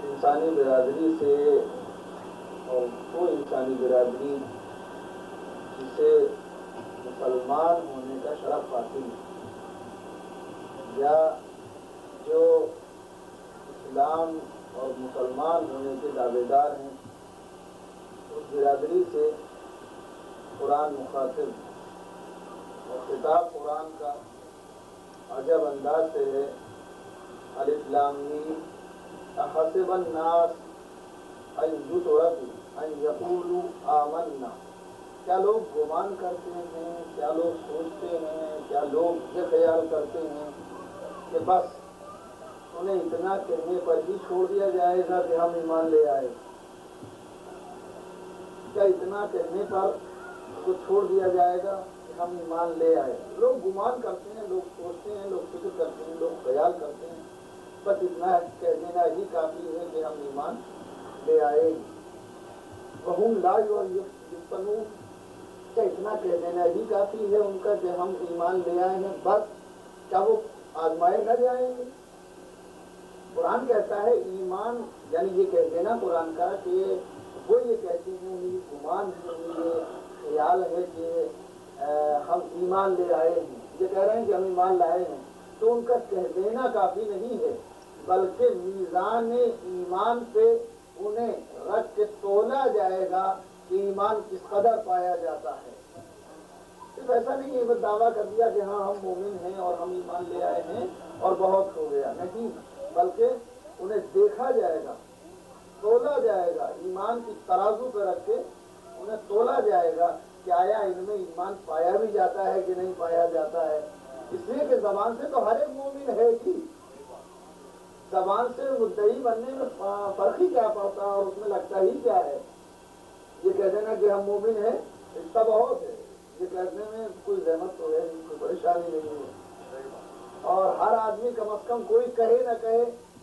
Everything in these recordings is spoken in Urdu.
انسانی برادری سے، اور وہ انسانی برادری جسے مسلمان ہونے کا شرف حاصل ہے، یا جو اسلام اور مسلمان ہونے کے دعوے دار ہیں، اس برادری سے قرآن مخاطب، اور خطاب قرآن کا عجب انداز سے ہے۔ الف لام میم احسب الناس ان یترکوا ان یقولوا آمنا، کیا لوگ گمان کرتے ہیں، کیا لوگ سوچتے ہیں، کیا لوگ یہ خیال کرتے ہیں کہ بس انہیں اتنا کہنے پر ہی چھوڑ دیا جائے گا کہ ہم ایمان لے آئے؟ کیا اتنا کہنے پر اس کو چھوڑ دیا جائے گا کہ ہم ایمان لے آئے؟ لوگ گمان کرتے ہیں، لوگ سوچتے ہیں، لوگ فکر کرتے ہیں، لوگ خیال کرتے ہیں، بس اتنا کہہ دینا ہی کافی ہے کہ ہم ایمان لے آئے۔ وَهُمْ لَا يُفْتَنُونَ، کیا اتنا کہہ دینا ہی کافی ہے ان کا کہ ہم ایمان لے آئے ہیں، بس کیا وہ آزمائے نہ جائیں گے؟ قرآن کہتا ہے ایمان، یعنی یہ کہہ دینا قرآن کا کہ وہ یہ کہتے ہیں، یہ گمان ہے، یہ خیال ہے کہ ہم ایمان لے آئے ہیں، یہ کہہ رہے ہیں کہ ہم ایمان لائے ہیں، تو ان کا کہہ دینا کافی نہیں ہے، بلکہ میزان ایمان پہ انہیں رکھ کے تولا جائے گا کہ ایمان کس قدر پایا جاتا ہے۔ صرف ایسا نہیں ہے بس دعویٰ کر دیا کہ ہاں ہم مومن ہیں اور ہم ایمان لے آئے ہیں اور بہت ہو گیا، نہیں، بلکہ انہیں دیکھا جائے گا، تولا جائے گا، ایمان کی ترازو پہ رکھ کے انہیں تولا جائے گا کہ آیا ان میں ایمان پایا بھی جاتا ہے کہ نہیں پایا جاتا ہے۔ اس لیے کہ زبان سے تو ہر ایک مومن ہے ہی، زبان سے مدعی بننے میں فرق ہی کیا پڑتا ہے، اور اس میں لگتا ہی کیا ہے؟ یہ کہہ دینا کہ ہم مومن ہیں اتنا بہت ہے، یہ کہنے میں کوئی زحمت تو ہے نہیں، کوئی پریشانی نہیں ہے، اور ہر آدمی کم از کم کوئی کہے نہ کہے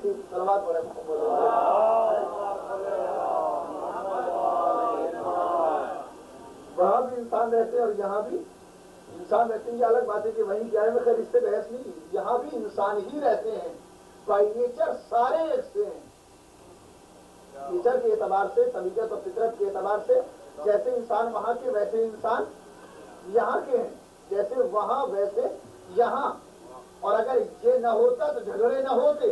تھی، صلوات پڑھے محمد وہاں بھی انسان رہتے ہیں اور یہاں بھی انسان رہتے ہیں. یہ الگ بات ہے کہ وہیں کیا ہے، میں خیر اس سے بحث نہیں. یہاں بھی انسان ہی رہتے ہیں، بائی نیچر سارے ایک سے ہیں. نیچر کے اعتبار سے، طبیعت اور فطرت کے اعتبار سے جیسے انسان وہاں کے ویسے انسان یہاں کے ہیں، جیسے وہاں ویسے یہاں. اور اگر یہ نہ ہوتا تو جھگڑے نہ ہوتے.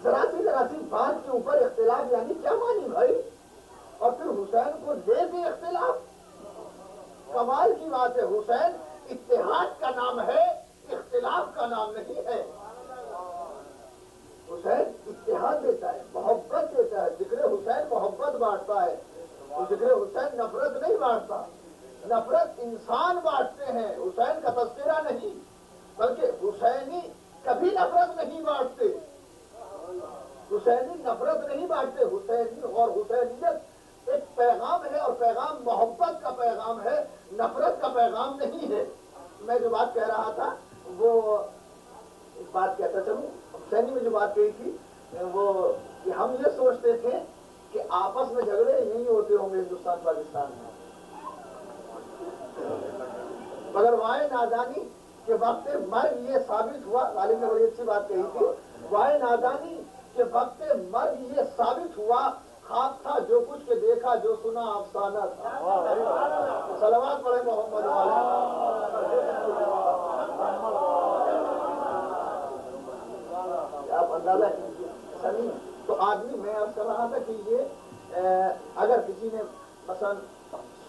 ذرا سی بات کے اوپر اختلاف یعنی کیا مانی بھائی؟ اور پھر حسین کو لے کے اختلاف. کمال کی بات ہے. حسین اتحاد کا نام ہے، اختلاف کا نام نہیں ہے. حسین اتحاد دیتا ہے، محبت دیتا ہے. ذکر حسین محبت بانٹتا ہے، ذکر حسین نفرت نہیں بانٹتا. نفرت انسان بانٹتے ہیں، حسین کا تذکرہ نہیں. بلکہ حسینی کبھی نفرت نہیں بانٹتے. حسینی نفرت نہیں بانٹتے. حسینی اور حسینیت ایک پیغام ہے، اور پیغام محبت کا پیغام ہے، نفرت کا پیغام نہیں ہے. میں جو بات کہہ رہا تھا وہ ایک بات کہتا چلوں. حسینی میں جو بات کہی تھی وہ کہ ہم یہ سوچتے تھے کہ آپس میں جھگڑے یہی ہوتے ہوں گے ہندوستان پاکستان میں، مگر وائے نادانی کے وقت مرگ یہ ثابت ہوا. غالب نے بڑی اچھی بات کہی تھی. وائے نادانی کے وقت مرگ یہ ثابت ہوا، خواب تھا جو کچھ کے دیکھا، جو سنا افسانہ تھا. صلوات پڑھے محمد آپ اندازہ کیجیے. سنی تو آدمی، میں عرض کر رہا تھا کہ یہ اگر کسی نے مثلا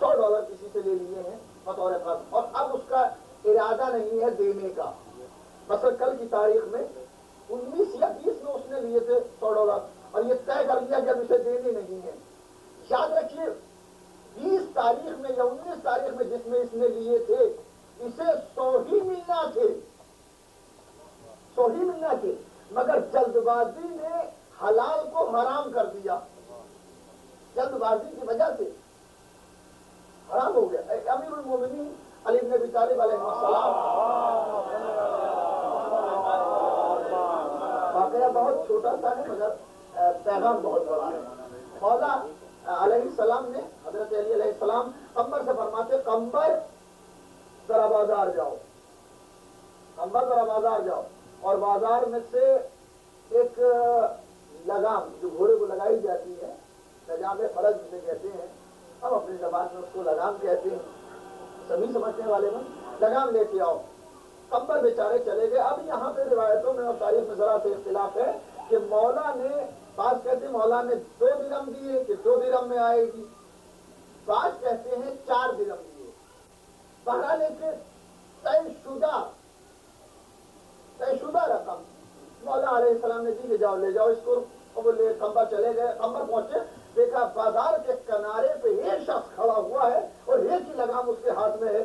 $100 کسی سے لے لیے ہیں بطور قرض، اور اب اس کا ارادہ نہیں ہے دینے کا. مثلا کل کی تاریخ میں 19 یا 20 میں اس نے لیے تھے $100 اور یہ طے کر لیا کہ اب اسے دینے نہیں ہے. یاد رکھیے 20 تاریخ میں یا 19 تاریخ میں جس میں اس نے لیے تھے اسے 100 ہی ملنا تھے، 100 ہی ملنا تھے. مگر جلد بازی نے حلال کو حرام کر دیا. جلد بازی کی وجہ سے حرام ہو گیا. امیر المومنین علی بن ابی طالب علیہ السلام، واقعہ بہت چھوٹا سا ہے مگر پیغام بہت بڑا ہے. مولا علیہ السلام نے، حضرت علی علیہ السلام قمبر سے فرماتے قمبر ذرا بازار جاؤ، قمبر ذرا بازار جاؤ. اور بازار میں سے ایک لگام جو گھوڑے کو لگائی جاتی ہے، لگام فرج جسے کہتے ہیں، ہم اپنی زبان میں اس کو لگام کہتے ہیں، سبھی سمجھنے والے میں، لگام لے کے آؤ. قمبر بیچارے چلے گئے. اب یہاں پہ روایتوں میں اور تاریخ میں ذرا سے اختلاف ہے کہ مولا نے، بعض کہتے ہیں مولا نے 2 درہم دیے کہ 2 درہم میں آئے گی، بعض کہتے ہیں 4 درہم دیے. بہرحال ایک طے شدہ رقم مولا علیہ السلام نے دی کہ جاؤ لے جاؤ اس کو. وہ لے قمبر چلے گئے. قمبر پہنچے، دیکھا بازار کے کنارے پہ ایک شخص کھڑا ہوا ہے اور ایک ہی لگام اس کے ہاتھ میں ہے.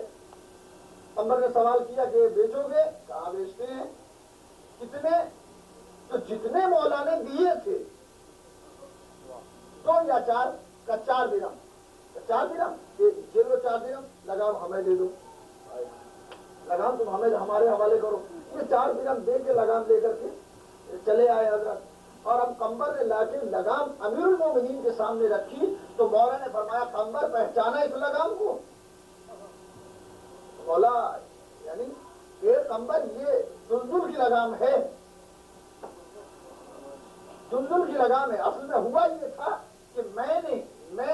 قمبر نے سوال کیا کہ بیچو گے؟ کہاں بیچتے ہیں؟ کتنے؟ تو جتنے مولا نے دیے تھے 2 یا 4 کا 4 درہم. 4 درہم یہ لو، 4 درہم لگام ہمیں دے دو، لگام تم ہمیں ہمارے حوالے کرو. یہ 4 درہم دے کے لگام لے کر کے چلے آئے حضرت. اور اب قمبر نے لا کے لگام امیر المومنین کے سامنے رکھی تو مولا نے فرمایا قمبر پہچانا اس لگام کو؟ مولا یعنی یہ قمبر یہ دلدل کی لگام ہے، دلدل کی لگام ہے. اصل میں ہوا یہ تھا کہ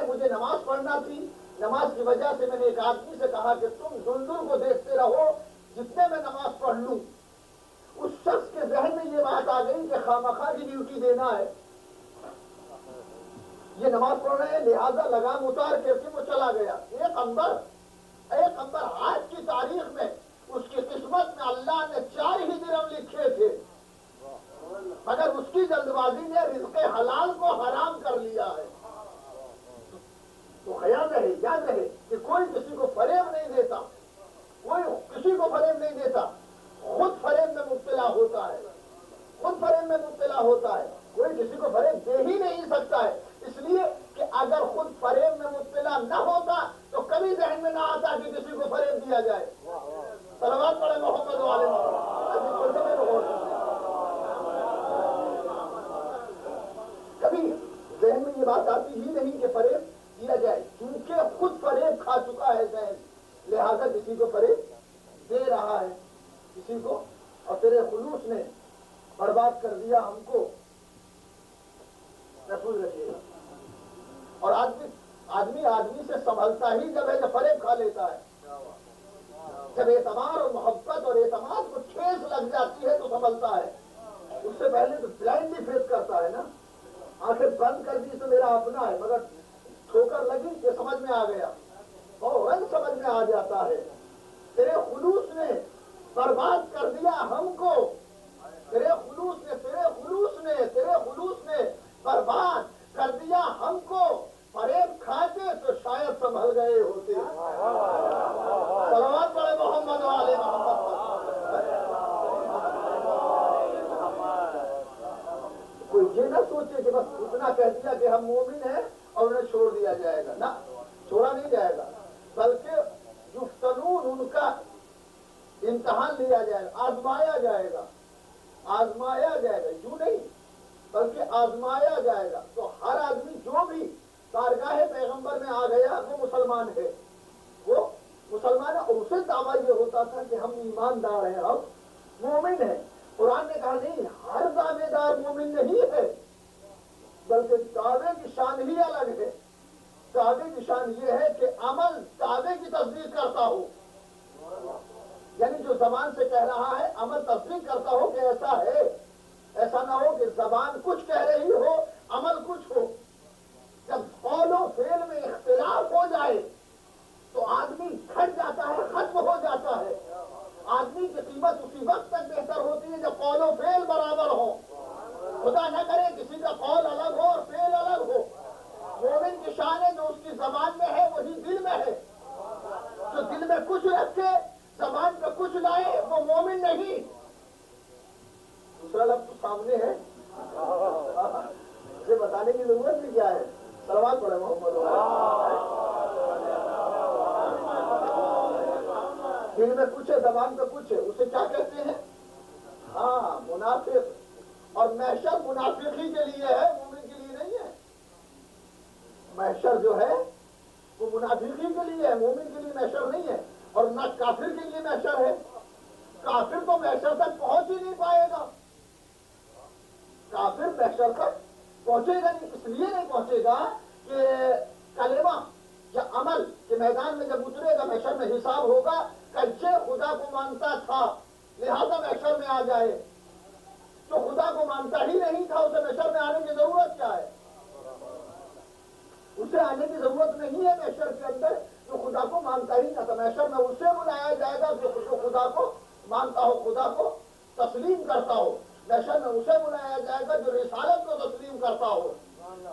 مجھے نماز پڑھنا تھی. نماز کی وجہ سے میں نے ایک آدمی سے کہا کہ تم دلدل کو دیکھتے رہو جتنے میں نماز پڑھ لوں. اس شخص کے ذہن میں یہ بات آ گئی کہ خامخواہ کی ڈیوٹی دینا ہے، یہ نماز پڑھ رہے ہیں لہذا لگام اتار کے وہ چلا گیا. ایک قمبر آج کی تاریخ میں اس کی قسمت میں اللہ نے 4 ہی درہم لکھے تھے، مگر اس کی جلد بازی نے رزق حلال کو حرام کر لیا ہے. تو خیال رہے، یاد رہے کہ کوئی کسی کو فریب نہیں دیتا، کوئی کسی کو فریب نہیں دیتا، خود فریب میں مبتلا ہوتا ہے، خود فریب میں مبتلا ہوتا ہے. کوئی کسی کو فریب دے ہی نہیں سکتا ہے، اس لیے کہ اگر خود فریب میں مبتلا نہ ہوتا تو کبھی ذہن میں نہ آتا کہ کسی کو فریب دیا جائے. صلوات پڑھے محمد والے. کبھی ذہن میں یہ بات آتی ہی نہیں کہ فریب کیا جائے، کیونکہ خود فریب کھا چکا ہے ذہن، لہذا کسی کو فریب دے رہا ہے کسی کو، اور تیرے خلوص نے برباد کر دیا ہم کو، محفوظ رکھیے گا۔ اور آدمی سے سنبھلتا ہی جب ہے، جب فریب کھا لیتا ہے، جب اعتبار اور محبت اور اعتماد کو ٹھیس لگ جاتی ہے تو سنبھلتا ہے، اس سے پہلے تو بلائنڈلی فیس کرتا ہے نا، آنکھیں بند کر دی تو میرا اپنا ہے، مگر ٹھوکر لگی کہ سمجھ میں آ گیا، فوراً سمجھ میں آ جاتا ہے۔ تیرے خلوص نے برباد کر دیا ہم کو، تیرے خلوص نے برباد کر دیا ہم کو، فریب کھاتے تو شاید سنبھل گئے ہوتے۔ صلوات پڑھے محمد والے محمد پر۔ کوئی یہ نہ سوچے کہ بس اتنا کہہ دیا کہ ہم مومن ہیں اور انہیں چھوڑ دیا جائے گا، نہ، چھوڑا نہیں جائے گا، بلکہ یفتنون، ان کا امتحان لیا جائے گا، آزمایا جائے گا، یوں نہیں بلکہ آزمایا جائے گا۔ تو ہر آدمی جو بھی بارگاہ پیغمبر میں آ گیا وہ مسلمان ہے، وہ مسلمان ہے، اور اسے دعویٰ یہ ہوتا تھا کہ ہم ایماندار ہیں، ہم مومن ہیں۔ قرآن نے کہا نہیں، ہر دعوے دار مومن نہیں ہے، بلکہ دعوے کی شان ہی الگ ہے۔ دعوے کی شان یہ ہے کہ عمل دعوے کی تصدیق کرتا ہو، یعنی جو زبان سے کہہ رہا ہے عمل تصدیق کرتا ہو کہ ایسا ہے، ایسا نہ ہو کہ زبان کچھ کہہ رہی ہو عمل کچھ ہو۔ جب قول و فعل میں اختلاف ہو جائے تو آدمی گھٹ جاتا ہے، ختم ہو جاتا ہے۔ آدمی کی قیمت اسی وقت تک بہتر ہوتی ہے جب قول و فعل برابر ہو۔ خدا نہ کرے کسی کا قول الگ ہو اور فعل الگ ہو۔ مومن کی شان ہے جو اس کی زبان میں ہے وہی دل میں ہے، جو دل میں کچھ رکھے زبان پہ کچھ لائے وہ مومن نہیں۔ دوسرا لفظ تو سامنے ہے، اسے بتانے کی ضرورت بھی کیا ہے؟ صلوات پڑھے محمد۔ دل میں کچھ ہے زبان پہ کچھ ہے، اسے کیا کہتے ہیں؟ ہاں، منافق۔ اور محشر منافقی کے لیے ہے، مومن کے لیے نہیں ہے۔ محشر جو ہے وہ منافقی کے لیے ہے، مومن کے لیے محشر نہیں ہے، اور نہ کافر کے لیے محشر ہے۔ کافر تو محشر تک پہنچ ہی نہیں پائے گا، کافر محشر تک پہنچے گا نہیں، اس لیے نہیں پہنچے گا کہ کلمہ یا عمل کے میدان میں جب اترے گا محشر میں حساب ہوگا، کچے خدا کو مانتا تھا لہذا محشر میں آ جائے، جو خدا کو مانتا ہی نہیں تھا اسے محشر میں آنے کی ضرورت کیا ہے؟ اسے آنے کی ضرورت نہیں ہے محشر کے اندر، جو خدا کو مانتا ہی نہ تھا۔ محشر میں اسے بلایا جائے گا جو خدا کو مانتا ہو، خدا کو تسلیم کرتا ہو۔ محشر میں اسے بلایا جائے گا جو رسالت کو تسلیم کرتا ہو۔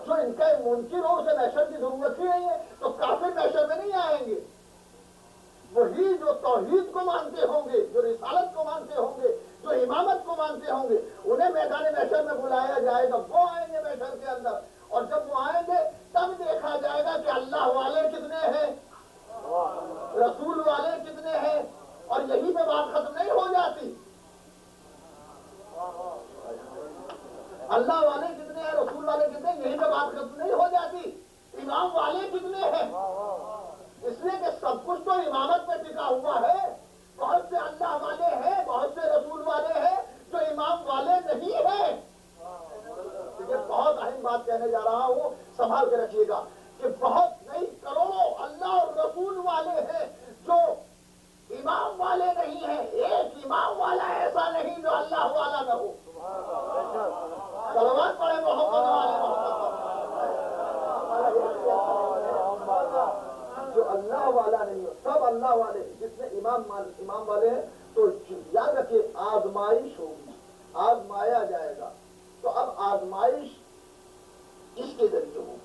جو ان کا منکر ہو اسے محشر کی ضرورت ہی نہیں ہے، تو کافر محشر میں نہیں آئیں گے۔ وہی جو توحید کو مانتے ہوں گے، جو رسالت کو مانتے ہوں گے، جو امامت کو مانتے ہوں گے، انہیں میدان محشر میں بلایا جائے گا، وہ آئیں گے محشر کے اندر۔ اور جب وہ آئیں گے تب دیکھا جائے گا کہ اللہ والے کتنے ہیں، رسول والے کتنے ہیں، اور یہی پہ بات ختم نہیں ہو جاتی۔ اللہ والے کتنے ہیں، رسول والے کتنے ہیں، یہی پہ بات ختم نہیں ہو جاتی۔ امام والے کتنے ہیں، اس لیے کہ سب کچھ تو امامت پہ ٹکا ہوا ہے۔ بہت سے اللہ والے ہیں، بہت سے رسول والے ہیں، جو امام والے نہیں ہیں۔ یہ بہت اہم بات کہنے جا رہا ہوں، سنبھال کے رکھیے گا کہ بہت نہیں، کروڑوں اللہ اور رسول والے ہیں جو امام والے نہیں ہیں۔ ایک امام والا ایسا نہیں جو اللہ والا نہ ہو۔ صلوات پڑھے محمد والے محمد۔ جو اللہ والا نہیں ہو، سب اللہ والے ہیں، جس میں امام والے ہیں، تو یاد رکھیے آزمائش ہوگی، آزمایا جائے گا۔ تو اب آزمائش اس کے ذریعے ہوگی۔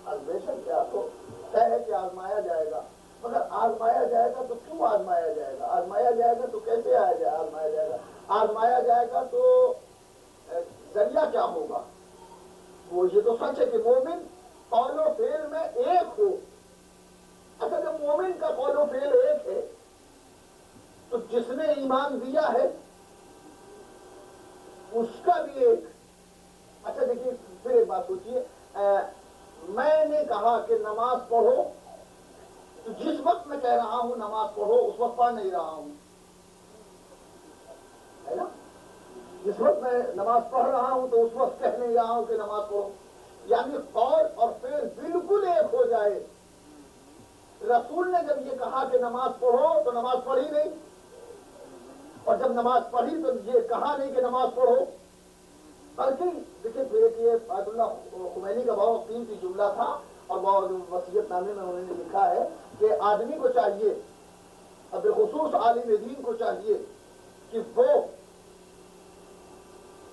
آزمائش کیا تو طے ہے کہ آزمایا جائے گا، مگر آزمایا جائے گا تو کیوں آزمایا جائے گا؟ آزمایا جائے گا تو کیسے آزمایا جائے گا؟ آزمایا جائے گا تو ذریعہ کیا ہوگا؟ وہ یہ تو سچ ہے کہ مومن قول و فعل میں ایک ہو۔ اچھا، جب مومن کا قول و فعل ایک ہے تو جس نے ایمان دیا ہے اس کا بھی ایک۔ اچھا دیکھیے، پھر ایک بات آپ سوچیے، میں نے کہا کہ نماز پڑھو، تو جس وقت میں کہہ رہا ہوں نماز پڑھو اس وقت پڑھ نہیں رہا ہوں، ہے نا؟ جس وقت میں نماز پڑھ رہا ہوں تو اس وقت کہہ نہیں رہا ہوں کہ نماز پڑھو، یعنی قول اور فعل بالکل ایک ہو جائے۔ رسول نے جب یہ کہا کہ نماز پڑھو تو نماز پڑھی نہیں، اور جب نماز پڑھی تو یہ کہا نہیں کہ نماز پڑھو، بلکہ دیکھیے کہ آیت اللہ خمینی کا بہت قیمتی جملہ تھا، اور بہت وصیت نامے میں انہوں نے لکھا ہے کہ آدمی کو چاہیے، اور بالخصوص عالم دین کو چاہیے کہ وہ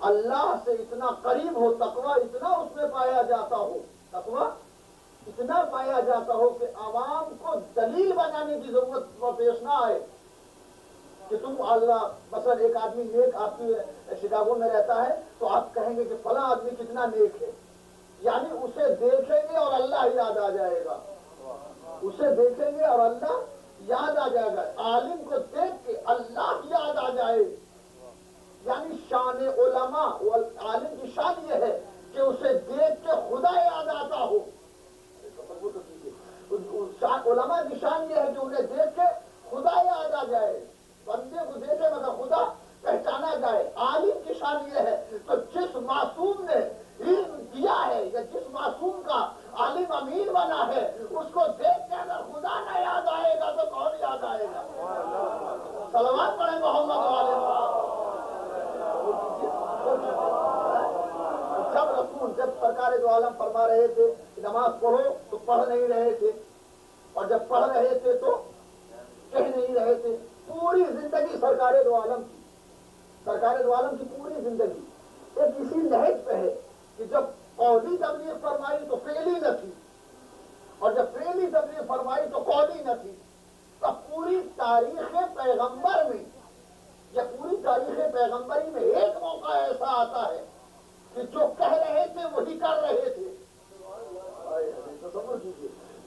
اللہ سے اتنا قریب ہو، تقویٰ اتنا اس میں پایا جاتا ہو، تقویٰ اتنا پایا جاتا ہو کہ عوام کو دلیل بنانے کی ضرورت پیش نہ آئے کہ تم اللہ، مثلا ایک آدمی نیک آپ کی شکاگو میں رہتا ہے تو آپ کہیں گے کہ فلاں آدمی کتنا نیک ہے، یعنی اسے دیکھیں گے اور اللہ یاد آ جائے گا، اسے دیکھیں گے اور اللہ یاد آ جائے گا، عالم کو دیکھ کے اللہ یاد آ جائے، یعنی شان علماء، عالم کی شان یہ ہے کہ اسے دیکھ کے خدا یاد آتا ہو، علماء کی شان یہ ہے کہ انہیں دیکھ کے خدا یاد آ جائے، بندے کو دیکھے مطلب خدا پہچانا جائے۔ عالم کی شان یہ ہے تو جس معصوم نے علم دیا ہے یا جس معصوم کا عالم امین بنا ہے، اس کو دیکھ کے اگر خدا نہ یاد آئے گا تو کون یاد آئے گا؟ صلوات پڑھیں محمد والے۔ جب سرکار دو عالم فرما رہے تھے کہ نماز پڑھو تو پڑھ نہیں رہے تھے، اور جب پڑھ رہے تھے تو کہہ نہیں رہے تھے۔ پوری زندگی سرکار دو عالم کی پوری زندگی ایک اسی نہج پہ ہے کہ جب قولی تبلیغ فرمائی تو فعلی نہ تھی، اور جب فعلی تبلیغ فرمائی تو قولی نہ تھی۔ تو پوری تاریخ پیغمبر میں یا پوری تاریخ پیغمبری میں ایک موقع ایسا آتا ہے کہ جو کہہ رہے تھے وہی کر رہے تھے،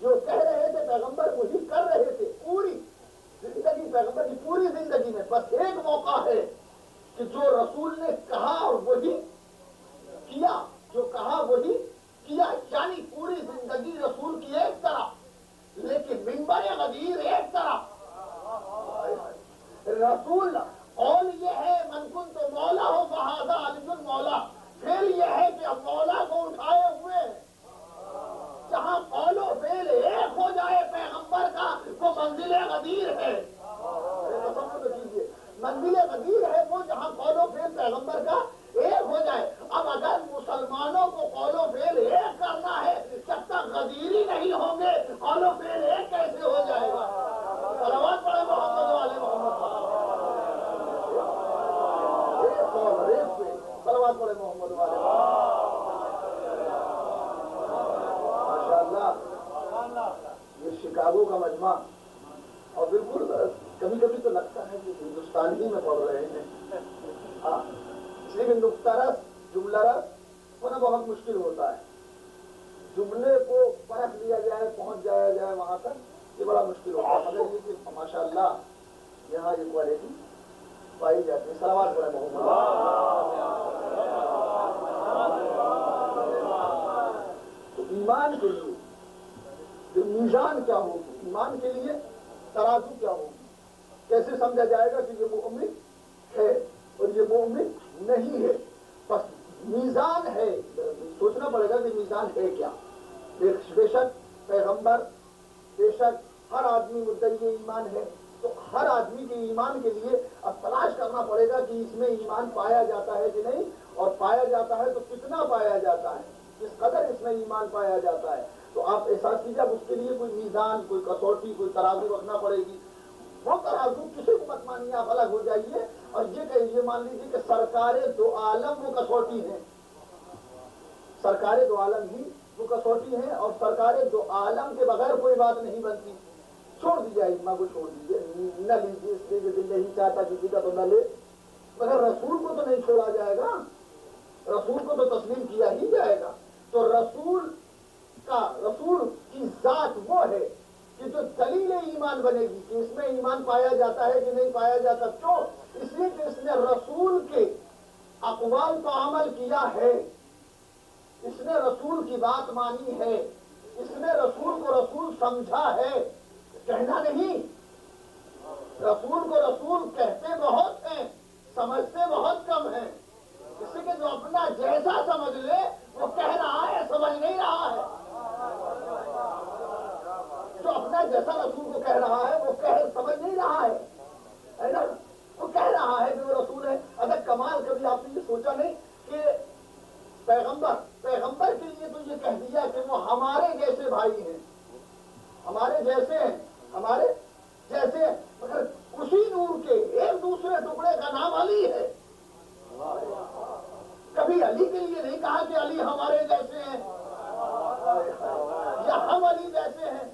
جو کہہ رہے تھے پیغمبر وہی کر رہے تھے پوری زندگی، پیغمبر کی پوری زندگی میں بس ایک موقع ہے کہ جو رسول نے کہا اور وہی کیا، جو کہا وہی کیا، یعنی پوری زندگی رسول کی ایک طرف لیکن منبر غدیر ایک طرف۔ رسول قول یہ ہے من کنت مولا ہو فہذا علی المولا، فعل یہ ہے کہ اب مولا کو اٹھائے ہوئے، جہاں قول و فعل ایک ہو جائے پیغمبر کا وہ منزل غدیر ہے۔ منزل غدیر ہے وہ جہاں قول و فعل پیغمبر کا ایک ہو جائے۔ اب اگر مسلمانوں کو قول و فعل ایک کرنا ہے، جب تک غدیری نہیں ہوں گے قول و فعل ایک کیسے ہو جائے گا؟ صلوات پڑھیں محمد والے محمد، صلوات پڑھیں محمد والے۔ ماشاء اللہ، یہ شکاگو کا مجمع، اور بالکل کبھی کبھی تو لگتا ہے کہ ہندوستان ہی میں پڑھ رہے ہیں، ہاں، اس لیے کہ نقطہ رس جملہ رس ہونا بہت مشکل ہوتا ہے، جملے کو پرکھ لیا جائے، پہنچ جایا جائے وہاں تک، یہ بڑا مشکل ہوتا ہے، مگر یہ کہ ماشاء اللہ یہاں یہ کوالٹی پائی جاتی ہے۔ صلوات پڑھیں محمد۔ تو ایمان کے لیے جو میزان کیا ہوگی، ایمان کے لیے ترازو کیا ہوگی، کیسے سمجھا جائے گا کہ یہ مومن ہے اور یہ مومن نہیں ہے؟ بس میزان ہے، سوچنا پڑے گا کہ میزان ہے کیا۔ بے شک پیغمبر، بے شک ہر آدمی مدعی ایمان ہے، تو ہر آدمی کے ایمان کے لیے اب تلاش کرنا پڑے گا کہ اس میں ایمان پایا جاتا ہے کہ نہیں، اور پایا جاتا ہے تو کتنا پایا جاتا ہے، کس قدر اس میں ایمان پایا جاتا ہے۔ تو آپ احساس کیجیے اب اس کے لیے کوئی میزان، کوئی کسوٹی، کوئی ترازو رکھنا پڑے گی۔ وہ ترازو کسی کو مت مانیے، آپ الگ ہو جائیے اور یہ کہیے، مان لیجیے کہ سرکار دو عالم وہ کسوٹی ہیں، سرکار دو عالم ہی وہ کسوٹی ہیں، اور سرکار دو عالم کے بغیر کوئی بات نہیں بنتی۔ چھوڑ دیجیے اجماع کو، چھوڑ دیجیے، نہ لیجیے، اس لیے کہ دل نہیں چاہتا کسی کا تو نہ لے، مگر رسول کو تو نہیں چھوڑا جائے گا، رسول کو تو تسلیم کیا ہی جائے گا۔ تو رسول کی ذات وہ ہے کہ جو دلیل ایمان بنے گی کہ اس میں ایمان پایا جاتا ہے کہ نہیں پایا جاتا۔ کیوں؟ اس لیے کہ اس نے رسول کے اقوال پر عمل کیا ہے، اس نے نے رسول کی بات مانی ہے، اس نے رسول کو رسول سمجھا ہے، کہنا نہیں۔ رسول کو رسول کہتے بہت ہیں، سمجھتے بہت کم ہیں۔ اس لیے کہ جو اپنا جیسا سمجھ لے وہ کہہ رہا ہے، سمجھ نہیں رہا ہے۔ جو اپنا جیسا رسول کو کہہ رہا ہے وہ سمجھ نہیں رہا ہے نا؟ وہ کہہ رہا ہے کہ وہ رسول ہے۔ اگر کمال کبھی آپ نے یہ سوچا نہیں کہ پیغمبر کے لیے تو یہ کہہ دیا کہ وہ ہمارے جیسے بھائی ہیں، ہمارے جیسے ہیں، ہمارے جیسے، مگر اسی نور کے ایک دوسرے ٹکڑے کا نام علی ہے۔ کبھی علی کے لیے نہیں کہا کہ علی ہمارے جیسے ہیں یا ہم علی جیسے ہیں۔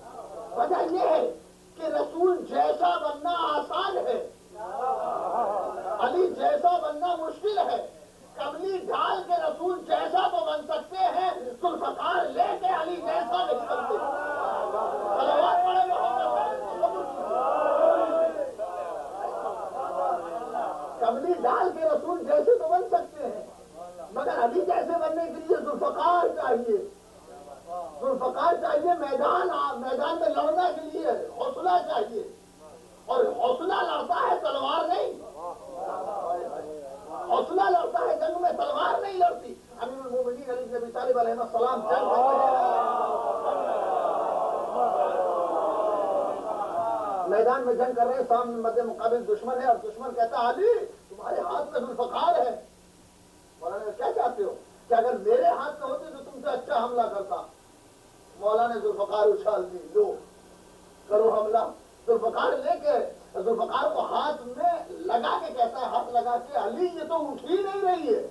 وجہ یہ ہے کہ رسول جیسا بننا آسان ہے، علی جیسا بننا مشکل ہے۔ کملی ڈال کے رسول جیسا تو بن سکتے ہیں، ذوالفقار لے کے علی جیسا نہیں بنتے۔ صلوات پڑھے کملی ڈال کے رسول جیسے تو بن سکتے ہیں، مگر علی جیسے بننے کے لیے ذوالفقار چاہیے، ذوالفقار چاہیے۔ میدان میں لڑنا کے لیے حوصلہ چاہیے، اور حوصلہ لڑتا ہے تلوار نہیں، حوصلہ لڑتا ہے جنگ میں، تلوار نہیں لڑتی۔ امیر المومنین علی بن ابی طالب علیہ السلام جنگ میدان میں جنگ کر رہے ہیں، سامنے مد مقابل دشمن ہے، اور دشمن کہتا ہے علی تمہارے ہاتھ میں ذوالفقار ہے۔ مولانا کیا چاہتے ہو کہ اگر میرے ہاتھ میں ہوتے تو تم سے اچھا حملہ کرتا۔ مولا نے ذوالفقار اچھال دی، لو کرو حملہ۔ ذوالفقار لے کے ذوالفقار کو ہاتھ میں لگا کے کہتا ہے، ہاتھ لگا کے، علی یہ تو اٹھ ہی نہیں رہی ہے،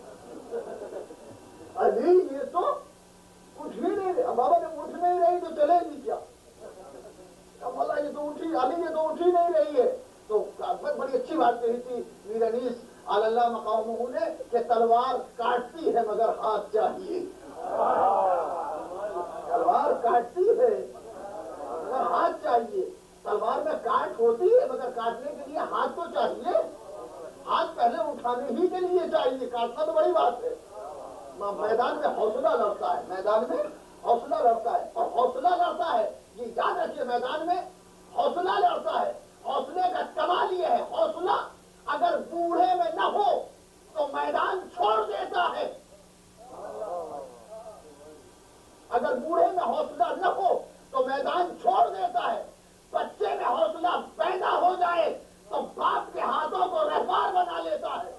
علی یہ تو اٹھ ہی نہیں رہی۔ بابا جب اٹھ نہیں رہی تو چلے گی کیا؟ مولا یہ تو اٹھی، علی یہ تو اٹھ ہی نہیں رہی ہے۔ تو بڑی اچھی بات کہی تھی میر انیس اللہ مقامہ نے کہ تلوار کاٹتی ہے مگر ہاتھ چاہیے، تلوار کاٹتی ہے مگر ہاتھ چاہیے۔ تلوار میں کاٹ ہوتی ہے مگر کاٹنے کے لیے ہاتھ تو چاہیے، ہاتھ پہلے اٹھانے ہی کے لیے چاہیے، کاٹنا تو بڑی بات ہے۔ میدان میں حوصلہ لڑتا ہے، میدان میں حوصلہ لڑتا ہے، اور حوصلہ لڑتا ہے، یہ یاد رکھیے، میدان میں حوصلہ لڑتا ہے۔ حوصلے کا کمال یہ ہے، حوصلہ اگر بوڑھے میں نہ ہو تو میدان چھوڑ دیتا ہے، اگر بوڑھے میں حوصلہ نہ ہو تو میدان چھوڑ دیتا ہے۔ بچے میں حوصلہ پیدا ہو جائے تو باپ کے ہاتھوں کو رہبار بنا لیتا ہے۔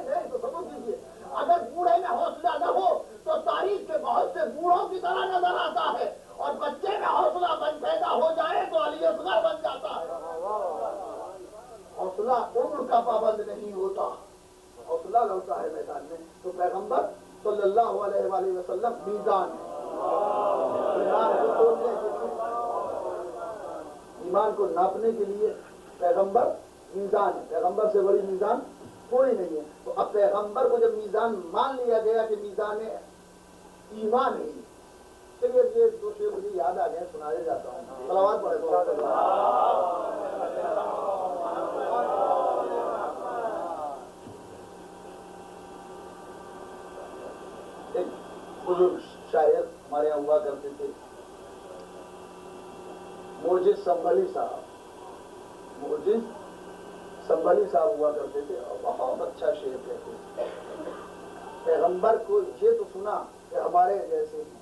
نہیں تو سمجھ لیجیے، اگر بوڑھے میں حوصلہ نہ ہو تو تاریخ کے بہت سے بوڑھوں کی طرح نظر آتا ہے، اور بچے میں حوصلہ پیدا ہو جائے تو علی اصغر بن جاتا ہے۔ حوصلہ عمر کا پابند نہیں ہوتا، حوصلہ لڑتا ہے میدان میں۔ تو پیغمبر صلی اللہ علیہ وآلہ وسلم میزان ہے، ایمان کو ناپنے کے لیے پیغمبر میزان ہے، پیغمبر سے بڑی میزان کوئی نہیں ہے۔ تو اب پیغمبر کو جب میزان مان لیا گیا کہ میزان ایمان ہے، چلیے یہ دو شعر مجھے یاد آ گئے، سنایا جاتا ہوں، صلوات پڑھے۔ ایک بزرگ شاعر ہمارے یہاں ہوا کرتے تھے، موجز سنبھلی صاحب، موجز سنبھلی صاحب ہوا کرتے تھے، اور بہت اچھا شعر کہتے تھے۔ پیغمبر کو یہ تو سنا کہ ہمارے جیسے ہیں،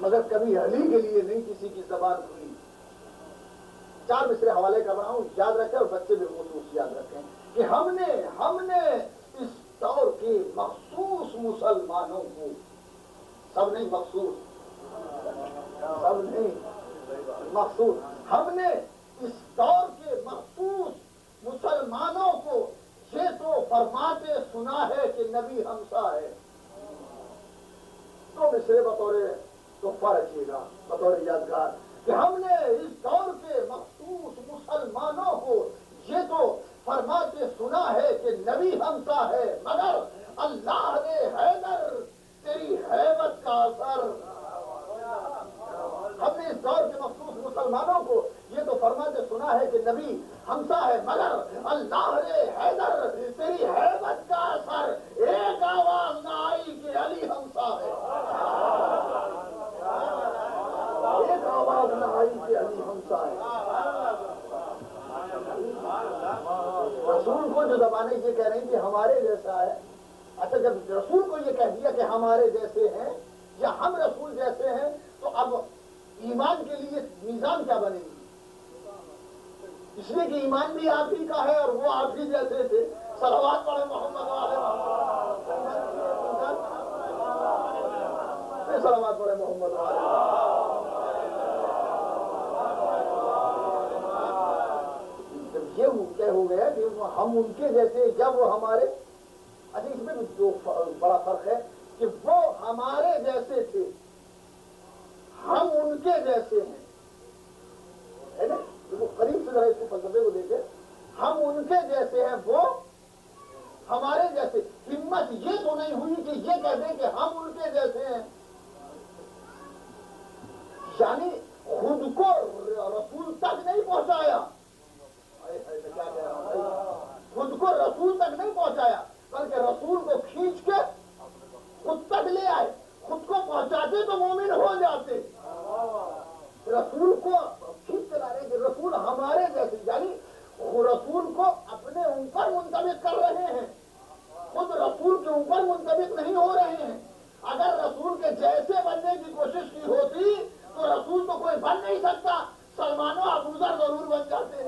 مگر کبھی علی کے لیے نہیں کسی کی زبان کھلی۔ چار مصرے حوالے کر رہا ہوں، یاد رکھیں، اور بچے بھی خصوص یاد رکھیں کہ ہم نے اس دور کے مخصوص مسلمانوں کو، سب نہیں مخصوص، سب نہیں مخصوص، ہم نے اس دور کے مخصوص مسلمانوں کو یہ تو فرماتے سنا ہے کہ نبی ہمسا ہے۔ تو مصرے بطور تو رکھیے گا، بطور یادگار، کہ ہم نے اس دور کے مخصوص مسلمانوں کو یہ تو فرماتے سنا ہے کہ نبی ہمسا ہے، مگر اللہ نے حیدر تیری حیبت کا اثر۔ ہم نے اس دور کے مخصوص مسلمانوں کو یہ تو فرماتے سنا ہے کہ نبی ہمسا ہے، مگر اللہ نے حیدر تیری حیبت کا اثر جیسا ہے. اچھا جب رسول کو یہ کہہ دیا کہ ہمارے جیسے ہیں یا ہم رسول جیسے ہیں تو اب ایمان کے لیے میزان کیا بنے گی؟ اس لیے کہ ایمان بھی آپ ہی کا ہے اور وہ آپ ہی جیسے تھے. صلوات پڑھے محمد والے صلوات پڑھے محمد والے. جب یہ کیا ہو گیا کہ ہم ان کے جیسے جب وہ ہمارے. اچھا اس میں جو بڑا فرق ہے کہ وہ ہمارے جیسے تھے ہم ان کے جیسے ہیں ہے نا. وہ قریب سے ذرا اس کو فلسفے کو دیکھیں. ہم ان کے جیسے ہیں وہ ہمارے جیسے. ہمت یہ تو نہیں ہوئی کہ یہ کہہ دیں کہ ہم ان کے جیسے ہیں. یعنی خود کو رسول تک نہیں پہنچایا. خود کو رسول تک نہیں پہنچایا بلکہ رسول کو کھینچ کے خود تک لے آئے. خود کو پہنچاتے تو مومن ہو جاتے. رسول کو کھینچ کے لا رہے کہ رسول ہمارے جیسے یعنی رسول کو اپنے اوپر منطبق کر رہے ہیں. خود رسول کے اوپر منطبق نہیں ہو رہے ہیں. اگر رسول کے جیسے بننے کی کوشش کی ہوتی تو رسول تو کوئی بن نہیں سکتا. سلمان و ابوذر ضرور بن جاتے.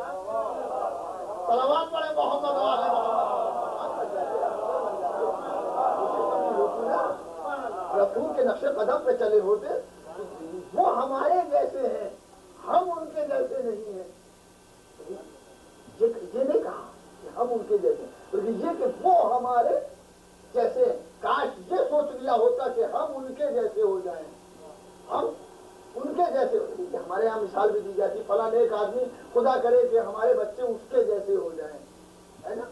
صلوات پڑھے محمد والے رسول کے نقش قدم پہ چلے ہوتے. وہ ہمارے جیسے ہیں ہم ان کے جیسے نہیں ہیں. یہ نہیں کہا کہ ہم ان کے جیسے بلکہ یہ کہ وہ ہمارے جیسے. کاش یہ سوچ لیا ہوتا کہ ہم ان کے جیسے ہو جائیں. ہم ان کے جیسے. ہمارے یہاں مثال بھی دی جاتی فلاں ایک آدمی خدا کرے کہ ہمارے بچے اس کے جیسے ہو جائیں ہے نا.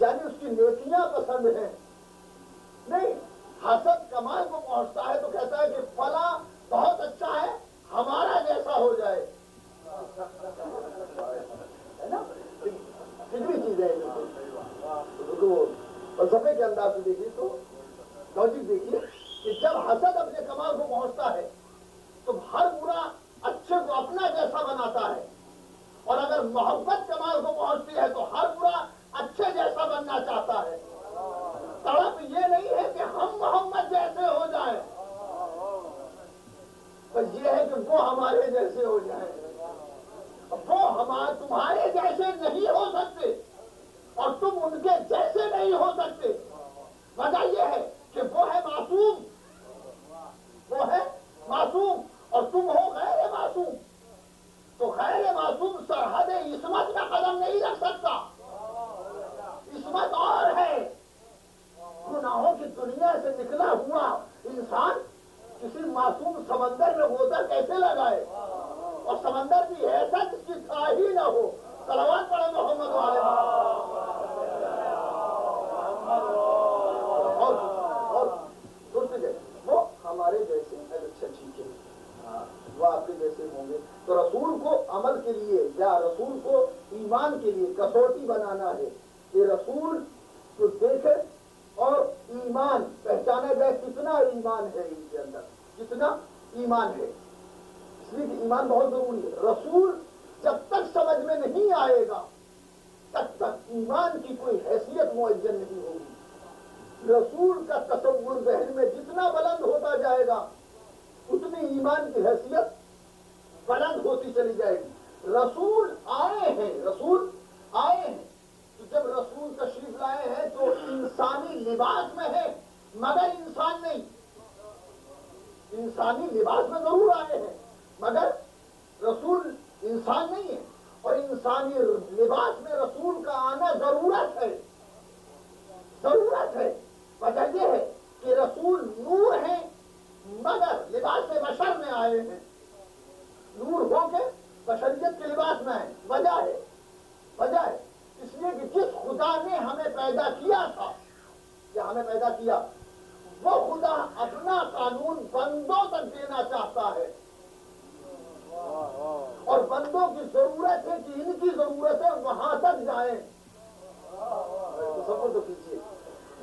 یعنی اس کی نیکیاں پسند ہیں. نہیں حسد کمال کو پہنچتا ہے تو کہتا ہے کہ فلاں بہت اچھا ہے ہمارا جیسا ہو جائے ہے نا. کتنی چیزیں فلسفے کے انداز سے دیکھیے تو لاجک دیکھیے کہ جب حسد اپنے کمال کو پہنچتا ہے تو ہر برا اچھے کو اپنا جیسا بناتا ہے. اور اگر محبت کمال کو پہنچتی ہے تو ہر برا اچھے جیسا بننا چاہتا ہے. تڑپ یہ نہیں ہے کہ ہم محمد جیسے ہو جائیں بس یہ ہے کہ وہ ہمارے جیسے ہو جائیں. وہ تمہارے جیسے نہیں ہو سکتے اور تم ان کے جیسے نہیں ہو سکتے. وجہ یہ ہے کہ وہ ہے معصوم. وہ ہے معصوم اور تم ہو غیر معصوم. تو غیر معصوم سرحد عصمت میں قدم نہیں رکھ سکتا. عصمت اور ہے. گناہوں کی دنیا سے نکلا ہوا انسان کسی معصوم سمندر میں غوطہ کیسے لگائے. اور سمندر بھی ایسا جس کی تھا ہی نہ ہو. صلوات پڑھے محمد والے. اور وہ ہمارے جیسے ہیں. اچھا ٹھیک ہے وہ آپ کے جیسے ہوں گے. تو رسول کو عمل کے لیے یا رسول کو ایمان کے لیے کسوٹی بنانا ہے کہ رسول کو دیکھے اور ایمان پہچانا جائے کتنا ایمان ہے ان کے اندر. کتنا ایمان ہے. اس لیے کہ ایمان بہت ضروری ہے. رسول جب تک سمجھ میں نہیں آئے گا تب تک ایمان کی کوئی حیثیت معین نہیں ہوگی. رسول کا تصور ذہن میں جتنا بلند ہوتا جائے گا اتنی ایمان کی حیثیت بلند ہوتی چلی جائے گی. رسول آئے ہیں. رسول آئے ہیں تو جب رسول تشریف لائے ہیں تو انسانی لباس میں ہے مگر انسان نہیں. انسانی لباس میں ضرور آئے ہیں مگر رسول انسان نہیں ہے. اور انسانی لباس میں رسول کا آنا ضرورت ہے. ضرورت ہے. وجہ یہ ہے کہ رسول نور ہیں مگر لباس بشر میں آئے ہیں. نور ہو کے بشریت کے لباس میں آئے. وجہ ہے اس لیے کہ جس خدا نے ہمیں پیدا کیا تھا یا ہمیں پیدا کیا وہ خدا اپنا قانون بندوں تک دینا چاہتا ہے. اور بندوں کی ضرورت ہے کہ ان کی ضرورتیں وہاں تک جائیں. تصور تو کیجیے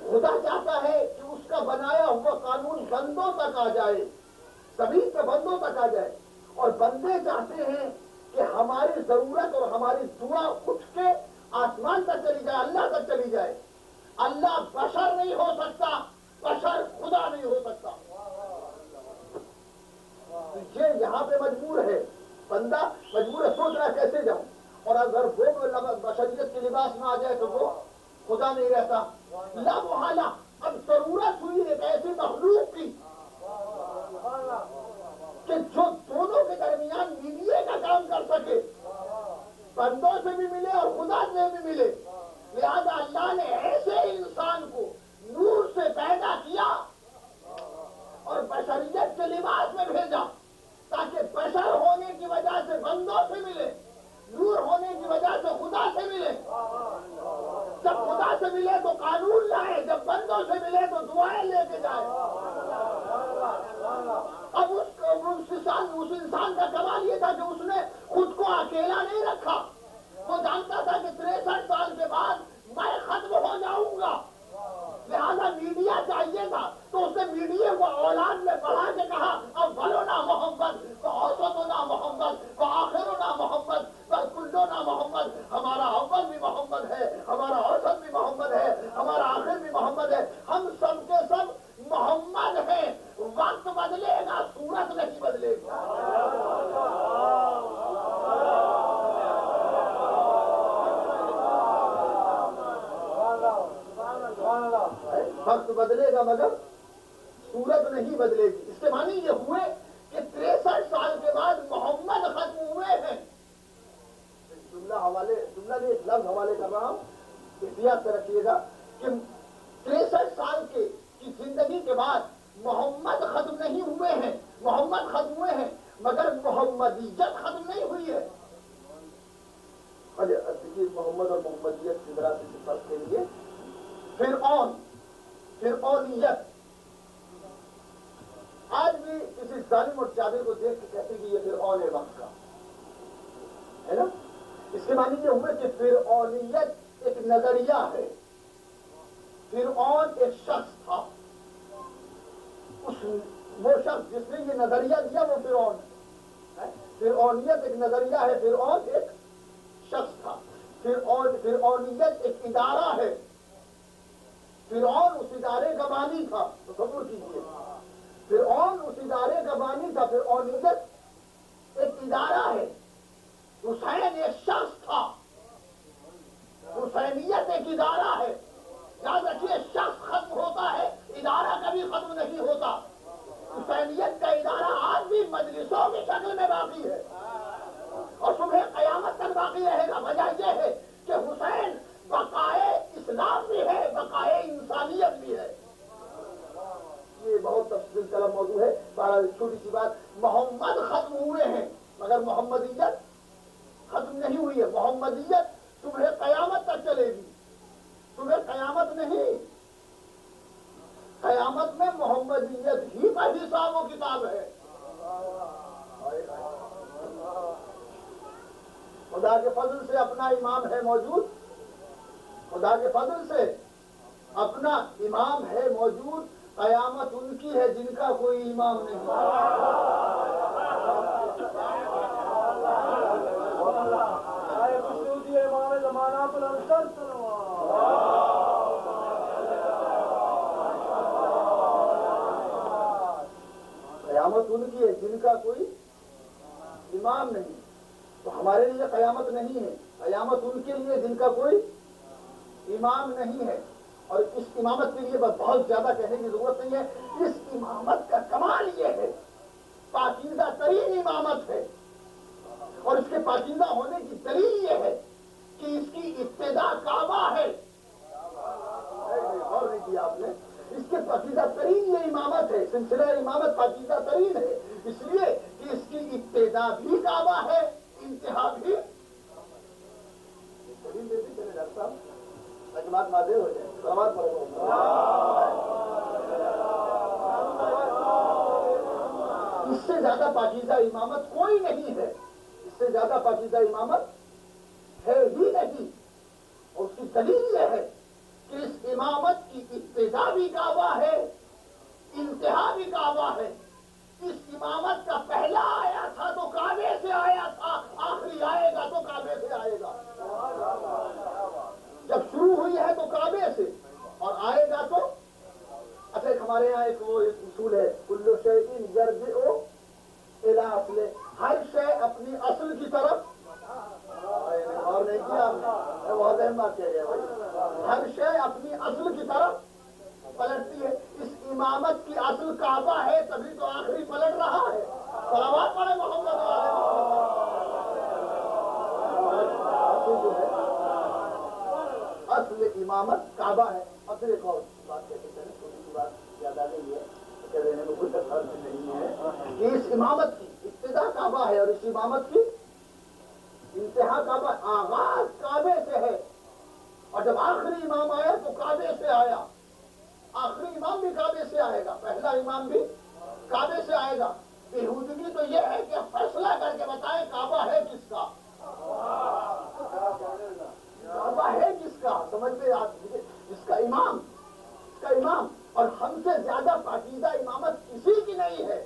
خدا چاہتا ہے کہ اس کا بنایا ہوا قانون بندوں تک آ جائے. زمین پہ بندوں تک آ جائے. اور بندے چاہتے ہیں کہ ہماری ضرورت اور ہماری دعا اٹھ کے آسمان تک چلی جائے. اللہ تک چلی جائے. اللہ بشر نہیں ہو سکتا، بشر خدا نہیں ہو سکتا. یہ یہاں پہ مجبور ہے، بندہ مجبور ہے، سوچ رہا ہے کیسے جاؤں، اور اگر وہ بشریت کے لباس میں آ جائے تو وہ خدا نہیں رہتا. لا محالہ، اب ضرورت ہوئی ایک ایسی مخلوق کی کہ جو دونوں کے درمیان میڈیا کا کام کر سکے، بندوں سے بھی ملے اور خدا سے بھی ملے. لہذا اللہ نے ایسے انسان کو نور سے پیدا کیا اور بشریت کے لباس میں بھیجا تاکہ بشر ہونے کی وجہ سے بندوں سے ملے، نور ہونے کی وجہ سے خدا سے ملے. جب خدا سے ملے تو قانون لائے، جب بندوں سے ملے تو دعائیں لے کے جائے. اب اس انسان کا کمال یہ تھا کہ اس نے خود کو اکیلا نہیں رکھا. وہ جانتا تھا کہ 63 سال کے بعد میں ختم ہو جاؤں گا، لہذا میڈیا چاہیے تھا. تو اس نے میڈیا کو اولاد میں پڑھا کے کہا اولنا محمد اوسطنا محمد آخرنا محمد کلنا محمد. ہمارا اول بھی محمد ہے، ہمارا اوسط بھی محمد ہے، ہمارا آخر بھی محمد ہے. ہم سب کے سب محمد ہیں. وقت بدلے گا، صورت نہیں بدلے گی. وقت بدلے گا مگر صورت نہیں بدلے گی. اس کے معنی یہ ہوئے کہ 63 سال کے بعد محمد ختم ہوئے ہیں. جملہ بھی ایک لفظ حوالے کر رہا ہوں، احتیاط سے رکھیے گا کہ 63 سال کی زندگی کے بعد محمد ختم نہیں ہوئے ہیں. محمد ختم ہوئے ہیں مگر محمدیت ختم نہیں ہوئی ہے. محمد اور محمدیت کی ذرا سے فرق کے لیے فرعونیت. آج بھی کسی ظالم اور جابر کو دیکھ کے کہتے ہیں کہ یہ فرعون وقت کا ہے نا. اس کے معنی یہ ہوئے کہ فرعونیت ایک نظریہ ہے. فرعون ایک شخص تھا، وہ شخص جس نے یہ نظریہ دیا وہ فرعون ہے. فرعونیت ایک نظریہ ہے، فرعون ایک شخص تھا. فرعونیت ایک ادارہ ہے، فرعون اس ادارے کا بانی تھا. تصور کیجیے، فرعون اس ادارے کا بانی تھا. فرعونیت ایک ادارہ ہے. حسین ایک شخص تھا، حسینیت ایک ادارہ ہے. یاد رکھیے، شخص ختم ہوتا ہے، ادارہ کبھی ختم نہیں ہوتا. حسینیت کا ادارہ آج بھی مجلسوں کی شکل میں باقی ہے اور صبح قیامت تک باقی رہے گا. وجہ یہ ہے کہ حسین بقائے اسلام بھی ہے، بقائے انسانیت بھی ہے. یہ بہت تفصیل طلب موضوع ہے. چھوٹی سی بات، محمد ختم ہوئے ہیں مگر محمدیت ختم نہیں ہوئی ہے. محمدیت صبح قیامت تک چلے گی. صبح قیامت نہیں، قیامت میں محمدیت ہی کا حساب و کتاب ہے. خدا کے فضل سے اپنا امام ہے موجود، خدا کے فضل سے اپنا امام ہے موجود. قیامت ان کی ہے جن کا کوئی امام نہیں. قیامت ان کی ہے جن کا کوئی امام نہیں. تو ہمارے لیے قیامت نہیں ہے، قیامت ان کے لیے جن کا کوئی امام نہیں ہے. اور اس امامت کے لیے بہت زیادہ کہنے کی ضرورت نہیں ہے. اس امامت کا کمال یہ ہے، پاکیزہ ترین امامت ہے. اور اس کے پاکیزہ ہونے کی دلیل یہ ہے کہ اس کی ابتدا کعبہ ہے. اور نہیں کیا آپ نے، اس کے پاکیزہ ترین یہ امامت ہے. سلسلہ امامت پاکیزہ ترین ہے اس لیے کہ اس کی ابتدا بھی کعبہ ہے، انتہا بھی. ڈاکٹر صاحب بات واضح ہو جائے. سلامات پڑھو. اس سے زیادہ پاکیزہ امامت کوئی نہیں ہے، اس سے زیادہ پاکیزہ امامت ہے ہی نہیں. اور اس کی دلیل یہ ہے کہ اس امامت کی ابتدا بھی کعبہ ہے، انتہا بھی کعبہ ہے. اس امامت کا پہلا آیا تھا تو کعبے سے آیا تھا، آخری آئے گا تو کعبے سے آئے گا. جب شروع ہوئی ہے تو کعبے سے، ہمارے یہاں ایک وہ اصول ہے کل شیء یرجع الی اصلہ، ہر شے اپنی اصل کی طرف، اور نہیں کیا آپ نے، بہت اہم بات کہہ گیا بھائی، ہر شے اپنی اصل کی طرف پلٹتی ہے۔ اس امامت کی اصل کعبہ ہے، تبھی تو آخری پلٹ رہا ہے۔ صلوات پڑھے محمد والے اصل جو ہے، اصل امامت کعبہ ہے۔ اور پھر ایک اور بات کہتے ہیں، چھوٹی سی بات یاد آ گئی ہے، کہنے میں کوئی فرق نہیں ہے کہ اس امامت کی ابتدا کعبہ ہے اور اس امامت کی انتہا کعبہ، آغاز کعبے سے ہے، اور جب آخری امام آیا تو کعبے سے آیا، آخری امام بھی کعبے سے آئے گا، پہلا امام بھی کعبے سے آئے گا۔ بیہودگی تو یہ ہے کہ فیصلہ کر کے بتائیں کعبہ ہے کس کا، کعبہ ہے کس کا، سمجھتے آپ، اس کا امام، اس کا امام، اور ہم سے زیادہ پاکیزہ امامت کسی کی نہیں ہے،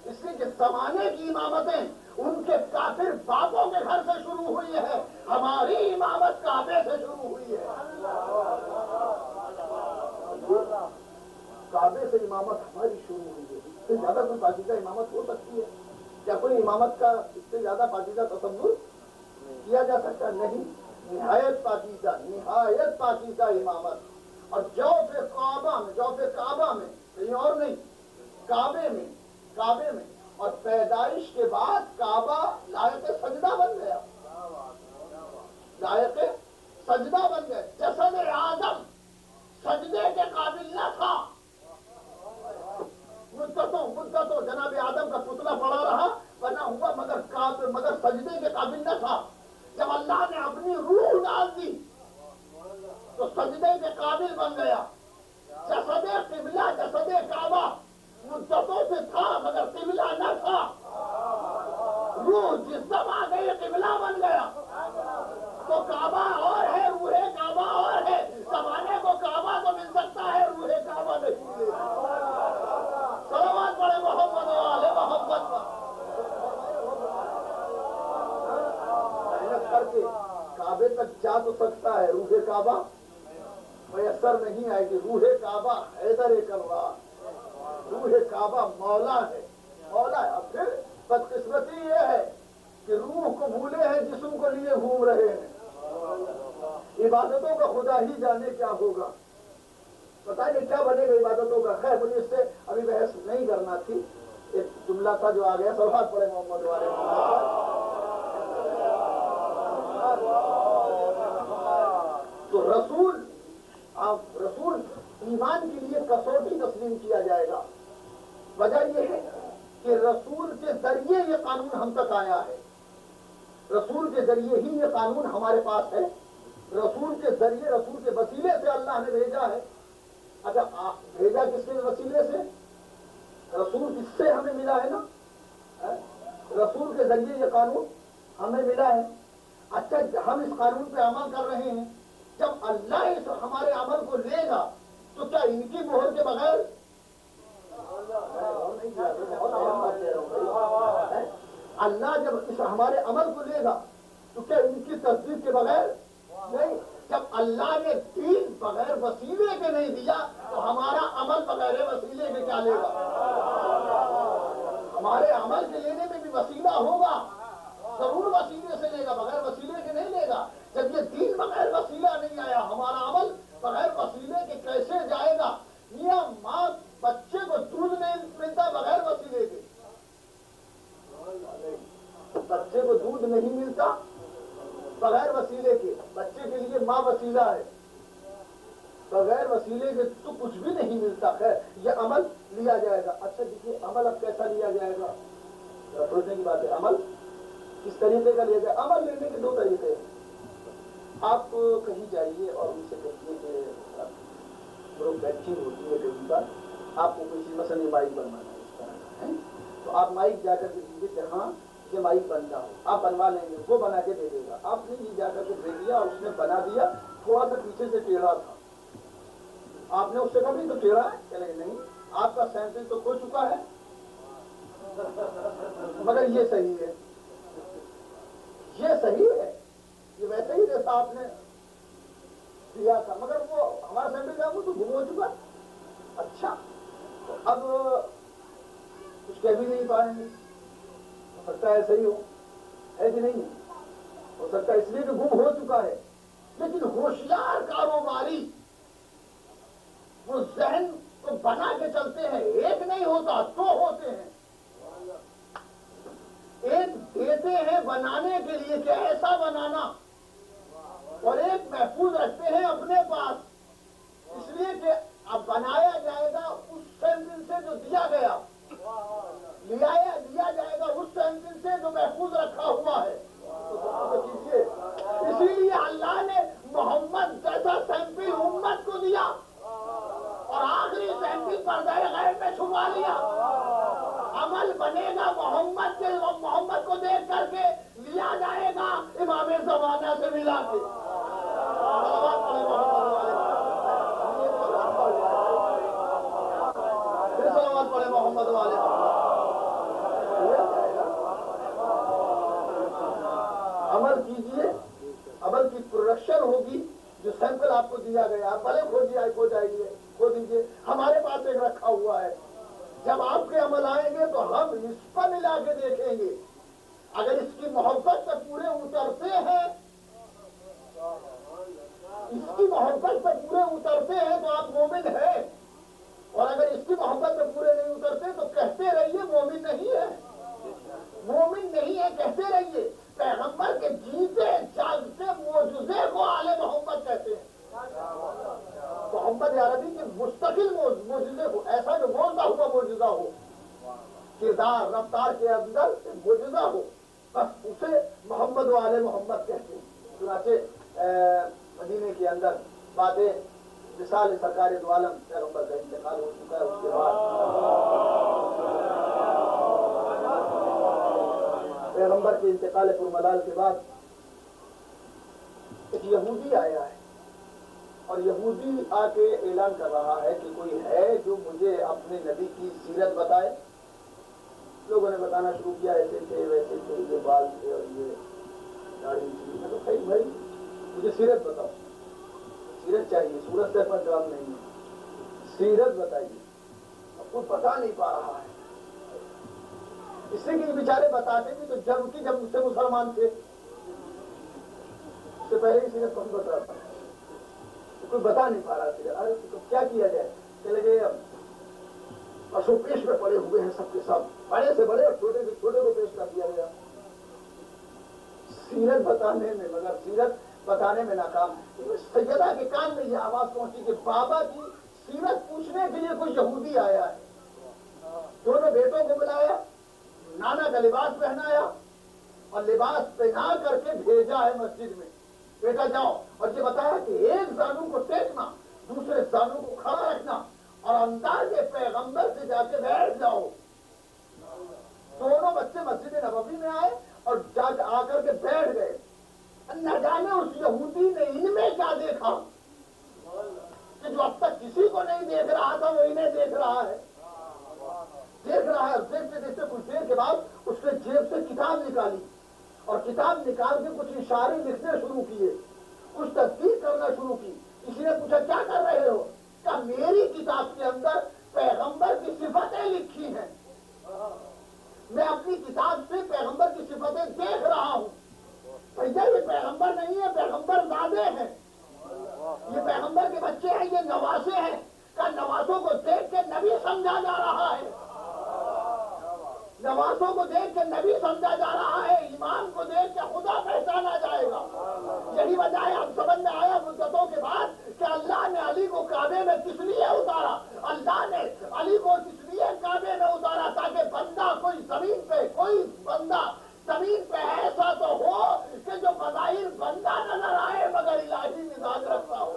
اس لیے کہ زمانے کی امامتیں ان کے کافر باپوں کے گھر سے شروع ہوئی ہے، ہماری امامت کعبے سے شروع ہوئی ہے۔ کعبے سے امامت ہماری شروع ہوئی ہے، اس سے زیادہ کوئی پاکیزہ امامت ہو سکتی ہے کیا؟ کوئی امامت کا اس سے زیادہ پاکیزہ تصور کیا جا سکتا نہیں، نہایت پاکیزہ، نہایت پاکیزہ امامت، اور جوف کعبہ میں، جوف کعبہ میں، کہیں اور نہیں، کعبے میں، کعبے میں، اور پیدائش کے بعد کعبہ لائق سجدہ بن گیا، لائق سجدہ بن گئے۔ جسد آدم سجدے کے قابل نہ تھا، مدتوں جناب آدم کا پتلا پڑا رہا، بنا ہوا، مگر سجدے کے قابل نہ تھا۔ جب اللہ نے اپنی روح ڈال دی تو سجدے کے قابل بن گیا۔ جسد قبلہ، جسد کعبہ مدتوں سے تھا مگر قبلہ نہ تھا، روح جسم آ گئی قبلہ بن گیا۔ تو کعبہ اور ہے، روح کعبہ اور ہے، زمانے کو کعبہ تو مل سکتا ہے، روح کعبہ نہیں ملے۔ صلوات پڑھے محمد والے محمد پر، محنت کر کے کعبے تک جا تو سکتا ہے، روح کعبہ میسر نہیں آئے گی۔ روح کعبہ حیدر کروا، روح کعبہ مولا ہے، مولا ہے۔ اب پھر بدقسمتی یہ ہے کہ روح کو بھولے ہیں، جسم کو لیے گھوم رہے ہیں، عبادتوں کا خدا ہی جانے کیا ہوگا، پتہ نہیں کیا بنے گا عبادتوں کا۔ خیر مجھے اس سے ابھی بحث نہیں کرنا تھی، ایک جملہ تھا جو آ گیا، صلوات پڑھے محمد والے تو رسول ایمان کے لیے کسوٹی تسلیم کیا جائے گا۔ وجہ یہ ہے کہ رسول کے ذریعے یہ قانون ہم تک آیا ہے، رسول کے ذریعے ہی یہ قانون ہمارے پاس ہے، رسول کے ذریعے، رسول کے وسیلے سے اللہ نے بھیجا ہے۔ اچھا بھیجا کس کے وسیلے سے؟ رسول کس سے ہمیں ملا ہے نا، رسول کے ذریعے یہ قانون ہمیں ملا ہے۔ اچھا ہم اس قانون پہ عمل کر رہے ہیں، جب اللہ اس ہمارے عمل کو لے گا تو کیا ان کی مہر کے بغیر، اللہ جب اس ہمارے عمل کو لے گا تو کیا ان کی تصدیق کے بغیر نہیں؟ جب اللہ نے دین بغیر وسیلے کے نہیں دیا تو ہمارا عمل بغیر وسیلے کے کیا لے گا؟ ہمارے عمل کے لینے میں بھی وسیلہ ہوگا، ضرور وسیلے سے لے گا، بغیر وسیلے کے نہیں لے گا۔ جب یہ دین بغیر وسیلہ نہیں آیا، ہمارا عمل بغیر وسیلے کے کیسے جائے گا؟ میاں ماں بچے کو دودھ نہیں ملتا بغیر وسیلے کے، بچے کو دودھ نہیں ملتا بغیر وسیلے کے، بچے کے لیے ماں وسیلہ ہے، بغیر وسیلے کے تو کچھ بھی نہیں ملتا۔ خیر یہ عمل لیا جائے گا۔ اچھا دیکھیے عمل اب کیسا لیا جائے گا، سوچنے کی بات ہے، عمل کس طریقے کا لیا جائے؟ عمل لینے کے دو طریقے ہیں۔ آپ کہیں جائیے اور ان سے کہیے کہ گروپ بیٹھنگ ہوتی ہے کہیں پر، آپ کو کسی مثلا مائک بنوانا ہے اس طرح ہے، تو آپ مائک جا کر کے دیجیے کہ ہاں یہ مائک بنتا ہو، آپ بنوا لیں گے، وہ بنا کے دے دے گا۔ آپ نے یہ جا کر کے دے دیا اور اس نے بنا دیا، تھوڑا سا پیچھے سے ٹیڑھا تھا، آپ نے اس سے کہا بھی تو ٹیڑھا ہے، کہ نہیں آپ کا سینسز تو کھو چکا ہے، مگر یہ صحیح ہے، یہ صحیح ہے، یہ ویسے ہی جیسا آپ نے دیا تھا، مگر وہ ہمارا سینٹر کا وہ تو گم ہو چکا۔ اچھا اب کچھ کہہ بھی نہیں پائیں گے، ہو سکتا ہے صحیح ہے کہ نہیں، ہو سکتا ہے اس لیے کہ گم ہو چکا ہے. لیکن ہوشیار کاروباری وہ ذہن کو بنا کے چلتے ہیں، ایک نہیں ہوتا دو ہوتے ہیں. ایک دیتے ہیں بنانے کے لیے کہ ایسا بنانا، اور ایک محفوظ رکھتے ہیں اپنے پاس اس لیے کہ اب بنایا جائے گا اس سینٹنس سے جو دیا گیا، لیا جائے گا اس سینٹنس سے جو محفوظ رکھا ہوا ہے. کیجیے، اسی لیے اللہ نے محمد جیسا سیمپل امت کو دیا اور آخری سیمپل پردہ غیب میں چھپا لیا. عمل بنے گا محمد کو دیکھ کر کے، لیا جائے گا امام زمانہ سے ملا کے. سلامات پڑھے محمد والے. عمل کیجئے، عمل کی پروڈکشن ہوگی. جو سیمپل آپ کو دیا گیا آپ بھلے کھو دیجیے، ہمارے پاس ایک رکھا ہوا ہے. جب آپ کے عمل آئیں گے تو ہم اس پر ملا کے دیکھیں گے. اگر اس کی محبت سے پورے اترتے ہیں، اس کی محبت سے پورے اترتے ہیں تو آپ مومن ہیں، اور اگر اس کی محبت سے پورے نہیں اترتے تو کہتے رہیے مومن نہیں ہے. مومن نہیں ہے کہتے رہیے. پیغمبر کے جیتے جاگتے معجزے کو آل محمد کہتے ہیں. محمد عربی کے مستقل معجزے کو، ایسا جو بولتا ہوا معجزہ ہو، کردار رفتار کے اندر معجزہ ہو، بس اسے محمد و آل محمد کہتے ہیں. چنانچہ مدینے کے اندر باتیں مثال سرکار دو عالم پیغمبر کا انتقال ہو چکا ہے. اس کے بعد پیغمبر کے انتقال پرملال کے بعد ایک یہودی آیا ہے، اور یہودی آ کے اعلان کر رہا ہے کہ کوئی ہے جو مجھے اپنے نبی کی سیرت بتائے. لوگوں نے بتانا شروع کیا، ایسے تھے ویسے تھے، یہ بال تھے اور یہ داڑھی تھی. میں تو صحیح بھائی مجھے سیرت بتاؤ، سیرت چاہیے، صورت سے پر کام نہیں ہے، سیرت بتائیے. اب کوئی بتا نہیں پا رہا ہے، اس لیے کہ بیچارے بتاتے بھی تو جب مجھ سے مسلمان تھے، اس سے پہلے ہی سیرت کون بتا رہا تھا. کوئی بتا نہیں پا رہا سیرت. ارے تو کیا کیا جائے؟ کہ لگے پشو پیش میں پڑے ہوئے ہیں سب کے سب، بڑے سے بڑے اور چھوٹے سے چھوٹے کو پیش کر دیا گیا سیرت بتانے میں، مگر سیرت بتانے میں ناکام. سیدہ کے کان میں یہ آواز پہنچی کہ بابا کی سیرت پوچھنے کے لیے کوئی یہودی آیا ہے. دونوں بیٹوں کو بلایا، نانا کا لباس پہنایا اور لباس پہنا کر کے بھیجا ہے مسجد میں. بیٹا جاؤ، اور یہ بتایا کہ ایک زانو کو ٹیکنا، دوسرے زانو کو کھڑا رکھنا اور انداز پیغمبر سے جا کے بیٹھ جاؤ. دونوں بچے مسجد نبوی میں آئے اور آ کر کے بیٹھ گئے. نہ جانے اس یہودی نے ان میں کیا دیکھا کہ جو اب تک کسی کو نہیں دیکھ رہا تھا وہ انہیں دیکھ رہا ہے. دیکھتے دیکھتے کچھ دیر کے بعد اس نے جیب سے کتاب نکالی اور کتاب نکال کے کچھ اشارے لکھنے شروع کیے، کچھ تصدیق کرنا شروع کی. کسی نے پوچھا کیا کر رہے ہو؟ کہا میری کتاب کے اندر پیغمبر کی صفتیں لکھی ہیں، میں اپنی کتاب سے پیغمبر کی صفتیں دیکھ رہا ہوں. بھیا یہ پیغمبر نہیں ہے، پیغمبر زادے ہیں، یہ پیغمبر کے بچے ہیں، یہ نواسے ہیں. کہا نواسوں کو دیکھ کے نبی سمجھا جا رہا ہے، نواسوں کو دیکھ کے نبی سمجھا جا رہا ہے، ایمان کو دیکھ کے خدا پہچانا جائے گا. یہی وجہ ہے اب سمجھ میں آیا مدتوں کے بعد کہ اللہ نے علی کو کعبے میں کس لیے اتارا. اللہ نے علی کو کس لیے کعبے میں اتارا تاکہ بندہ کوئی بندہ زمین پہ ایسا تو ہو کہ جو بظاہر بندہ نظر آئے مگر الہی مزاج رکھتا ہو.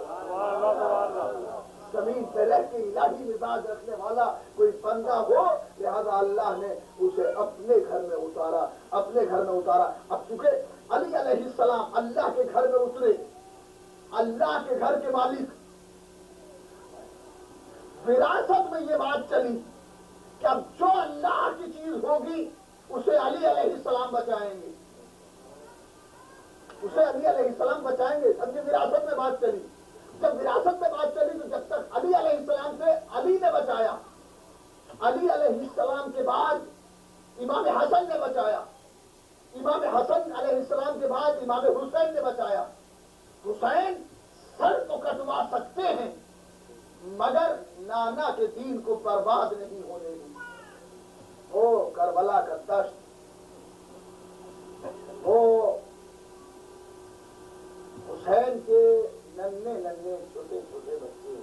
زمین پہ رہ کے الہی مزاج رکھنے والا کوئی بندہ ہو، لہذا اللہ نے اسے اپنے گھر میں اتارا، اپنے گھر میں اتارا. اب چونکہ علی علیہ السلام اللہ کے گھر میں اترے، اللہ کے گھر کے مالک، وراثت میں یہ بات چلی کہ اب جو اللہ کی چیز ہوگی اسے علی علیہ السلام بچائیں گے، اسے علی علیہ السلام بچائیں گے. اب یہ وراثت میں بات چلی. جب وراثت میں بات چلی تو جب تک علی علیہ السلام سے علی نے بچایا علی علیہ السلام کے بعد امام حسن نے بچایا، امام حسن علیہ السلام کے بعد امام حسین نے بچایا۔ حسین سر تو کٹوا سکتے ہیں مگر نانا کے دین کو برباد نہیں ہونے دی۔ وہ کربلا کا دشت، وہ حسین کے ننھے ننھے چھوٹے چھوٹے بچے،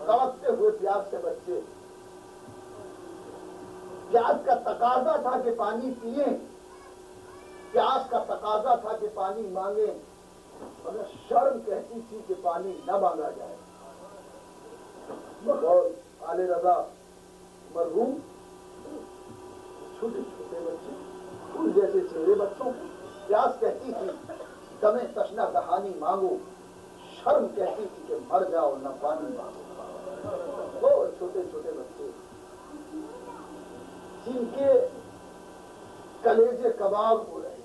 تڑپتے ہوئے پیاس سے بچے، پیاس کا تقاضا تھا کہ پانی پئیں، پیاس کا تقاضا تھا کہ پانی مانگیں، مگر شرم کہتی تھی کہ پانی نہ مانگا جائے۔ بغور آل رضا مرحوم چھوٹے چھوٹے بچے، پھول جیسے چہرے بچوں کی، پیاس کہتی تھی دمیں تشنہ دہانی مانگو، شرم کہتی تھی کہ مر جاؤ نہ پانی مانگو۔ وہ چھوٹے چھوٹے بچے جن کے کلیجے کباب ہو رہے،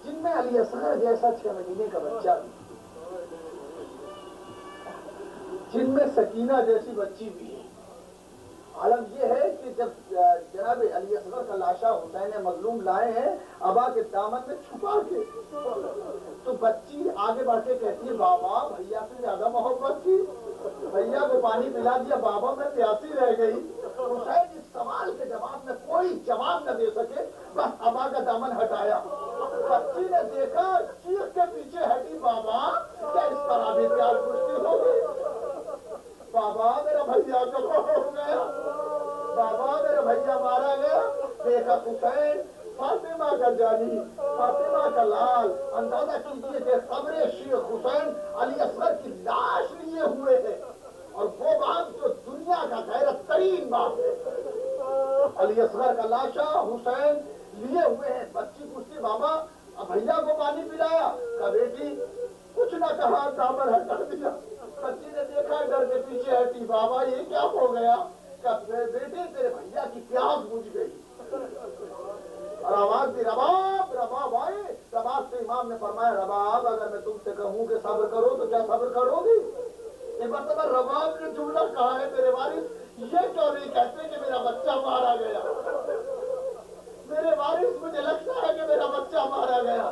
جن میں علی اصغر جیسا 6 مہینے کا بچہ بھی، جن میں سکینہ جیسی بچی بھی ہے۔ عالم یہ ہے کہ جب جناب علی اصغر کا لاشا حسین مظلوم لائے ہیں ابا کے دامن میں چھپا کے، تو بچی آگے بڑھ کے کہتی ہے بابا بھیا سے زیادہ محبت تھی، بھیا کو پانی پلا دیا، بابا میں پیاسی رہ گئی۔ حسین اس سوال کے جواب میں کوئی جواب نہ دے سکے، بس ابا کا دامن ہٹایا۔ بچی نے دیکھا، چیخ کے پیچھے ہٹی، بابا کیا اس طرح بھی پیار پوچھتی ہوگی؟ بابا میرا بھیا کب ہو گیا، بابا میرا بھیا مارا گیا۔ دیکھا حسین فاطمہ کا جانی، فاطمہ کا لال، اندازہ کیجیے کہ قبر شیخ حسین علی اصغر کی لاش لیے ہوئے ہے، اور وہ باپ جو دنیا کا غیرت ترین باپ ہے، علی اصغر کا لاشا حسین لیے ہوئے ہیں۔ بچی پوچھتی بابا بھیا کو پانی پلایا؟ کہا بیٹی کچھ نہ کہا، دامن ہٹا دیا۔ بچی نے دیکھا، ڈر کے پیچھے ہٹی، بابا یہ کیا ہو گیا؟ کہا بیٹی تیرے بھیا کی پیاس بجھ گئی، اور آواز دی رباب رباب آئے۔ رباب سے امام نے فرمایا رباب اگر میں تم سے کہوں کہ صبر کرو تو کیا صبر کرو گی؟ ایک مرتبہ رباب نے جملہ کہا ہے میرے وارث یہ کیوں نہیں کہتے کہ میرا بچہ مارا گیا؟ میرے وارث مجھے لگتا ہے کہ میرا بچہ مارا گیا،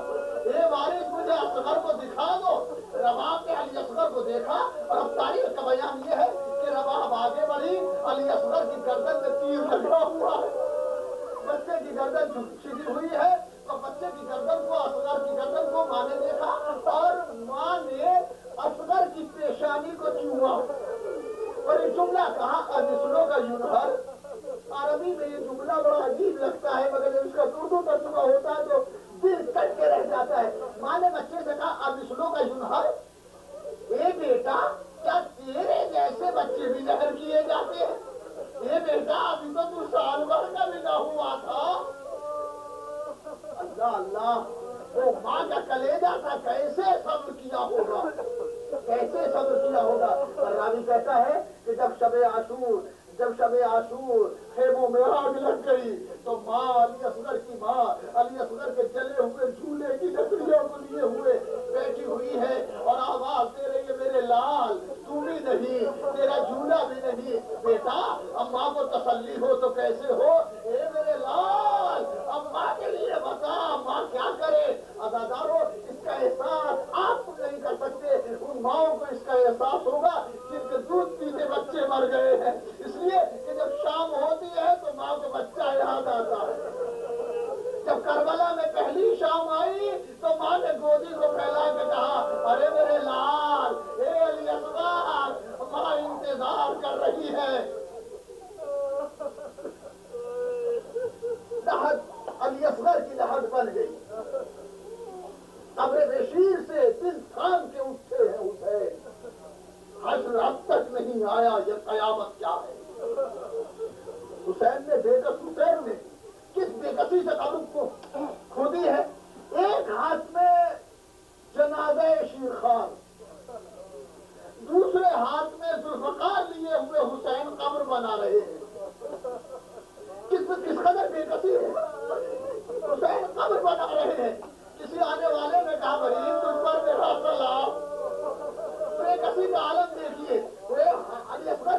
اے وارث مجھے اصغر کو دکھا دو۔ رباب نے علی اصغر کو دیکھا، اور اب تاریخ کا بیان یہ ہے کہ رباب آگے بڑھی، علی اصغر کی گردن میں تیر لگا ہوا ہے، بچے کی گردن چھپی ہوئی ہے، تو بچے کی گردن کو، اصغر کی گردن کو ماں نے دیکھا، اور ماں نے اصغر کی پیشانی کو چوما، اور یہ جملہ کہا النسلوں کا یونہر۔ عربی میں یہ جملہ بڑا عجیب لگتا ہے، مگر جب اس کا اردو ترجمہ ہوتا ہے تو دل کٹ کے رہ جاتا ہے۔ ماں نے بچے سے کہا النسلوں کا یونہر، اے بیٹا کیا تیرے جیسے بچے بھی نہر کیے جاتے ہیں؟ اے بیٹا ابھی تو سال بھر کا بھی نہ ہوا تھا۔ اللہ اللہ، وہ ماں کا کلیجہ تھا، کیسے صبر کیا ہوگا، کیسے صبر کیا ہوگا۔ اور راوی کہتا ہے کہ جب شب عاشور خیموں میں آگ لگ گئی تو ماں علی اصغر کی ماں علی اصغر کے جلے ہوئے جھولے کی لکڑیوں کو لیے ہوئے بیٹھی ہوئی ہے، اور آواز دے رہی ہے میرے لال تو بھی نہیں، تیرا جھولا بھی نہیں، بیٹا اب ماں کو تسلی ہو تو کیسے ہو، اے میرے لال اب ماں کے لیے بتا ماں کیا کرے۔ عزادارو اس کا احساس آپ نہیں کر سکتے، ان ماؤں کو اس کا احساس ہوگا جن کے دودھ پیتے بچے مر گئے ہیں، اس لیے کہ جب شام ہوتی ہے تو ماں کو بچہ یاد آتا ہے۔ جب کربلا میں پہلی شام آئی تو ماں نے گودی کو پھیلا کے کہا ارے میرے لال، اے علی اصغر، ماں انتظار کر رہی ہے۔ لحد علی اصغر کی لحد بن گئی، قبر بشیر سے دل تھام کے اٹھے ہیں حسین، حشر اب تک نہیں آیا، یہ قیامت کیا ہے۔ حسین نے بےکس حسین نے کس بے کسی سے قبر کو کھودی ہے۔ ایک ہاتھ میں جنازہ شیرخوار، دوسرے ہاتھ میں ذوالفقار لیے ہوئے حسین قبر بنا رہے ہیں۔ کس قدر بے کسی ہے، حسین قبر بنا رہے ہیں۔ کسی آنے والے نے کہا بھائی تم پر میرا سلام، بے کسی کا عالم دیکھیے، علی اصغر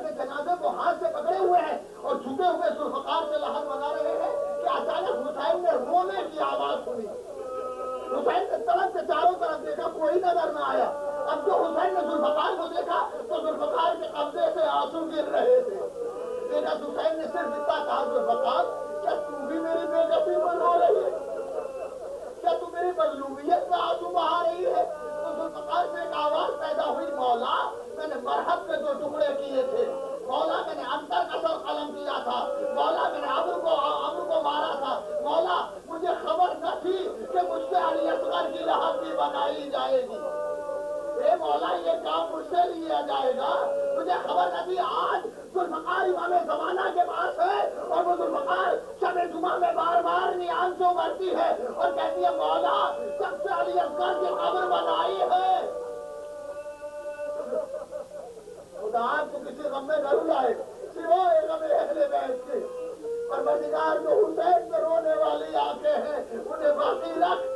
خدا آپ کو کسی غم میں نہ رلائے سوائے غم اہل بیت کے۔ پروردگار جو حسین میں رونے والی آنکھیں ہیں انہیں باقی رکھ۔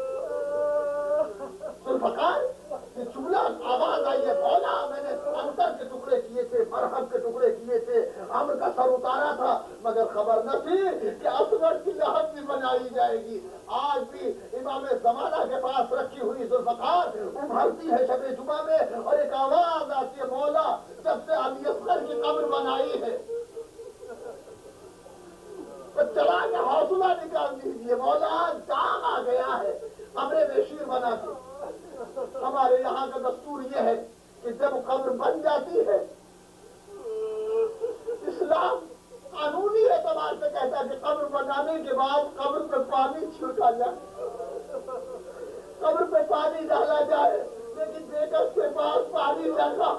ذوالفقار یہ چولہا آواز آئی ہے، مولا میں نے انتر کے ٹکڑے کیے تھے، مرہم کے ٹکڑے کیے تھے، عمر کا سر اتارا تھا، مگر خبر نہ تھی کہ اصغر کی لحد بھی بنائی جائے گی۔ آج بھی امام زمانہ کے پاس رکھی ہوئی ذوالفقار ابھرتی ہے شب جمعہ میں اور ایک آواز آتی ہے، مولا جب سے علی اصغر کی قبر بنائی ہے تو چلا کے حوصلہ نکال دیجیے، مولا جام آ گیا ہے قبر بشیر بنا کے۔ ہمارے یہاں کا دستور یہ ہے کہ جب قبر بن جاتی ہے، اسلام قانونی اعتبار سے کہتا ہے کہ قبر بنانے کے بعد قبر پہ پانی چھڑکا جائے، قبر پہ پانی ڈالا جائے، لیکن بیگم کے پاس پانی نہ تھا،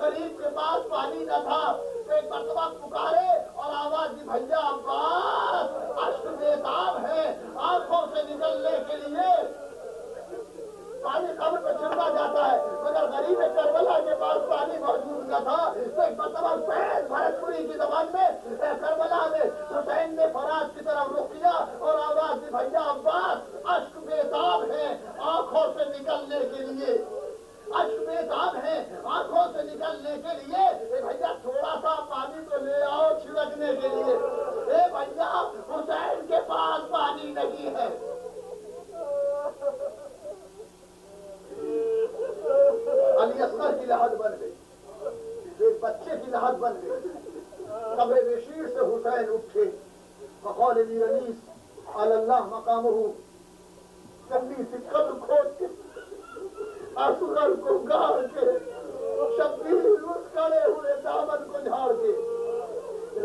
غریب کے پاس پانی نہ تھا، ایک مرتبہ پکارے اور آواز دی، بھیا عباس اشک بےتاب ہے آنکھوں سے نکلنے کے لیے، پانی قبر پہ چھڑکا جاتا ہے، مگر غریب کربلا کے پاس پانی موجود نہ تھا۔ تو ایک مرتبہ فیض بھرتپوری کی زبان میں کربلا میں حسین نے فرات کی طرف رخ کیا اور آواز دی، بھیا عباس اشک بےتاب ہے آنکھوں سے نکلنے کے لیے، اشک بےتاب ہے آنکھوں سے نکلنے کے لیے، اے بھیا تھوڑا سا پانی تو لے آؤ چھڑکنے کے لیے، اے بھیا حسین کے پاس پانی نہیں ہے۔ علی اصغر کی لحد بن گئی، ایک بچے کی لحد بن گئی۔ قبر بشیر سے حسین اٹھے، بقول میر انیس علی اللہ مقامہ، کندی سے قبر کھود کے اصغر کو گاڑ کے شبیر مسکرے ہوئے دامن کو جھاڑ کے،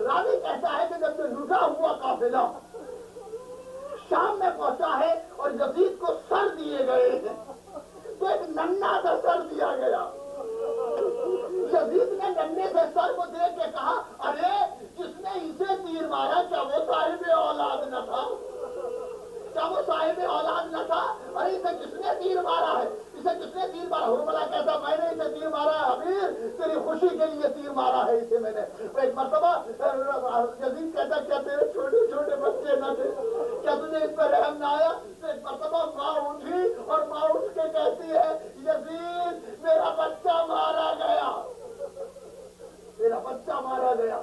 راوی کہتا ہے کہ جب سے لٹا ہوا قافلہ شام میں پہنچا ہے اور یزید کو سر دیے گئے ہیں تو ایک ننھا سا سر دیا گیا، یزید نے ننھے سے سر کو دیکھ کے کہا، ارے جس نے اسے تیر مارا کیا وہ صاحب اولاد نہ تھا؟ کیا وہ صاحب اولاد نہ تھا؟ ارے اسے کس نے تیر مارا ہے؟ اسے کس نے تیر مارا؟ حرملہ کہتا میں نے اسے تیر مارا ہے حبیر، تیری خوشی کے لیے تیر مارا ہے اسے میں نے۔ ایک مرتبہ یزید کہتا کیا تیرے چھوٹے چھوٹے بچے نہ تھے؟ کیا تجھے اس پر رحم نہ آیا؟ تو ایک مرتبہ ماں اٹھی اور ماں اٹھ کے کہتی ہے، یزید میرا بچہ مارا گیا، میرا بچہ مارا گیا،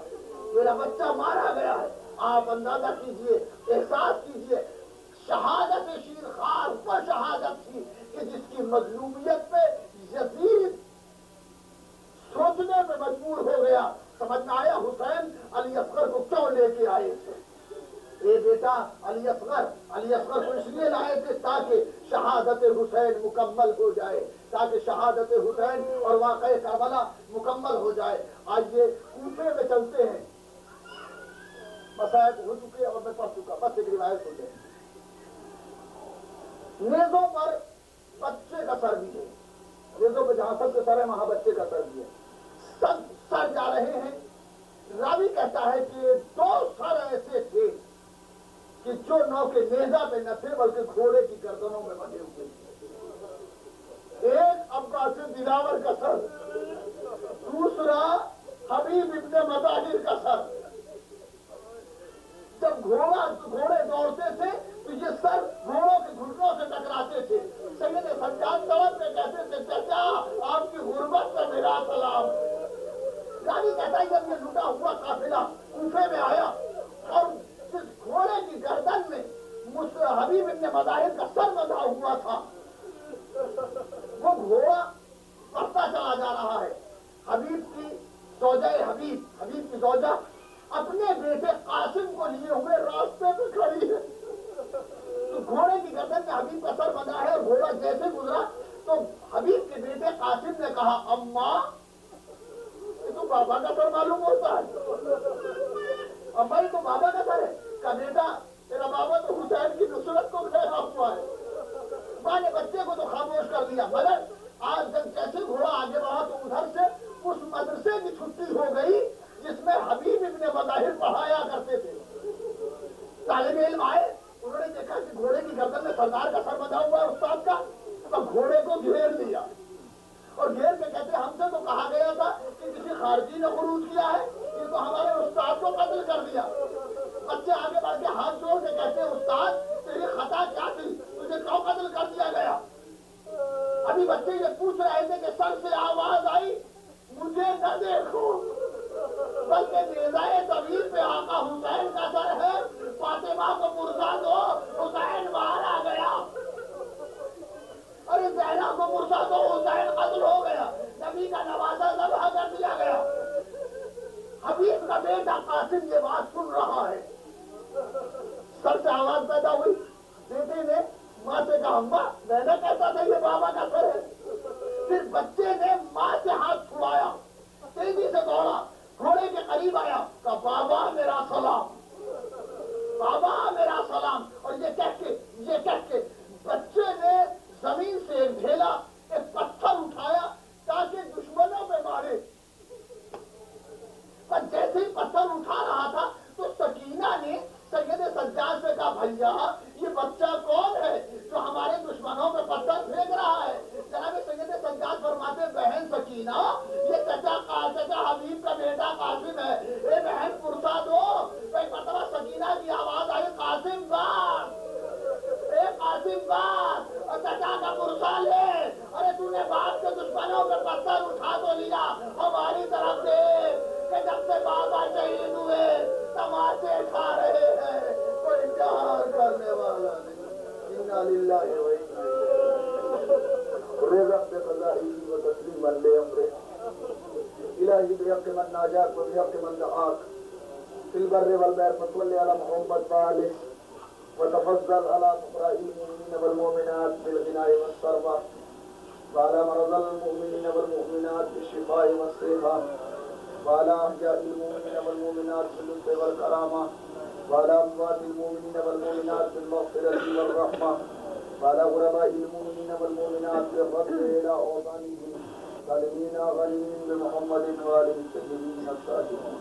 میرا بچہ مارا گیا ہے۔ آپ اندازہ کیجئے، احساس کیجئے، شہادت شیرخوار وہ شہادت تھی کہ جس کی مظلومیت پہ یزید سوچنے میں مجبور ہو گیا، سمجھ میں آیا حسین علی اصغر کو کیوں لے کے آئے تھے۔ اے بیٹا علی اصغر کو اس لیے لائے تھے تاکہ شہادت حسین مکمل ہو جائے، تاکہ شہادت حسین اور واقعہ کربلا مکمل ہو جائے۔ آئیے کوفے میں چلتے ہیں، مسائل ہو چکے اور میں پڑھ چکا، بس ایک روایت سن لیں۔ نیزوں پر بچے کا سر بھی ہے، نیزوں پہ جہاں سب سے سر ہے وہاں بچے کا سر بھی ہے، سب سر جا رہے ہیں۔ راوی کہتا ہے کہ دو سر ایسے تھے کہ جو نو کے نیزہ پہ نہ تھے بلکہ گھوڑے کی گردنوں میں بندھے ہوئے تھے۔ ایک عباس دلاور کا سر، دوسرا حبیب ابن مظاہر کا سر۔ جب گھوڑے دوڑتے تھے تو یہ سر گھوڑوں کے گھٹنوں سے ٹکراتے تھے۔ سید سجاد طلب میں کہتے تھے، چچا آپ کی غربت پہ میرا سلام۔ راوی کہتا ہے جب یہ لٹا ہوا قافلہ کوفے میں آیا اور جس گھوڑے کی گردن میں حبیب ابن مظاہر کا سر بندھا ہوا تھا، وہ گھوڑا بڑھتا چلا جا رہا ہے۔ حبیب کی زوجہ اپنے بیٹے قاسم کو لیے ہوئے راستے پہ کھڑی ہے، تو گھوڑے کی گردن میں حبیب کا سر بندھا ہے اور گھوڑا جیسے گزرا تو حبیب کے بیٹے قاسم نے کہا، اماں یہ تو بابا کا سر معلوم ہوتا ہے، اماں یہ تو بابا کا سر ہے۔ کہا بیٹا تیرا بابا تو حسین کی نصرت کو گھیرا ہوا ہے۔ ماں نے بچے کو تو خاموش کر دیا، مگر آج جب جیسے گھوڑا آگے بڑھا تو ادھر سے اس مدرسے کی چھٹی ہو گئی جس میں حبیب ابن مظاہر پڑھایا کرتے تھے۔ طالب علم آئے، انہوں نے دیکھا کہ گھوڑے کی گردن میں سردار کا سر بندھا ہوا ہے استاد کا، تو گھوڑے کو گھیر لیا اور گھیر کے کہتے ہم سے تو کہا گیا تھا کہ کسی خارجی نے خروج کیا ہے، یہ تو ہمارے استاد کو قتل کر دیا۔ بچے آگے بڑھ کے ہاتھ جوڑ کے کہتے ہیں استاد تیری خطا کیا تھی، تجھے کیوں قتل کر دیا گیا؟ ابھی بچے یہ پوچھ رہے تھے کہ سر سے آواز آئی مجھے نہ دیکھو، بلکہ نیزائے طویل پہ آقا حسین کا سر ہے، فاطمہ کو مرزا دو، حسین باہر آ گیا۔ ارے زینب کو مرزا دو، حسین قتل ہو گیا، نبی کا نوازہ ذبح کر دیا گیا۔ حبیب کا بیٹا قاسم یہ بات سن رہا ہے، سر سے آواز پیدا ہوئی، بیٹے نے ماں سے کہا اماں میں نے کہتا تھا یہ بابا کا سر ہے۔ پھر بچے نے ماں سے ہاتھ چھڑایا، تیزی سے دوڑا، گھوڑے کے قریب آیا، کہا بابا میرا سلام، بابا میرا سلام۔ اور یہ کہہ کے بچے نے زمین سے ایک ڈھیلا، ایک پتھر اٹھایا تاکہ دشمنوں پہ مارے۔ پر جیسے ہی پتھر اٹھا رہا تھا تو سکینہ نے سید سجاد سے کہا بھیا یہ بچہ کون ہے جو ہمارے دشمنوں پہ پتھر پھینک رہا ہے؟ جناب سید سجاد فرماتے بہن سکینہ یہ چچا حبیب کا بیٹا قاسم ہے، اے بہن پرسا دو۔ ایک مرتبہ سکینہ کی آواز آئی قاسم بات، اے قاسم بات، اور چچا کا پرسا لے۔ ارے تو نے باپ کے دشمنوں پہ پتھر اٹھا تو لیا، ہماری طرف سے کہ جب سے بابا شہید ہوئے تماچے کھا رہے ہیں، کوئی انتظار کرنے والا نہیں۔ انا للہ و انا الیہ رضا بقضائہ و تسلیما لامرہ الہی بحق من ناجاک و بحق من دعاک فی البر والبحر فصل علی محمد وآلہ وتفضل على فقراء المؤمنین والمؤمنات بالغناء والسربہ وعلى مرضى المؤمنین والمؤمنات بالشفاء والصحہ وعلى أحياء المؤمنين والمؤمنات باللطف والكرامة وعلى أموات المؤمنين والمؤمنات بالمغفرة والرحمة وعلى غرباء المؤمنين والمؤمنات بالرد إلى أوطانهم سالمين غنيمين بمحمد وآله الطيبين الطاهرين.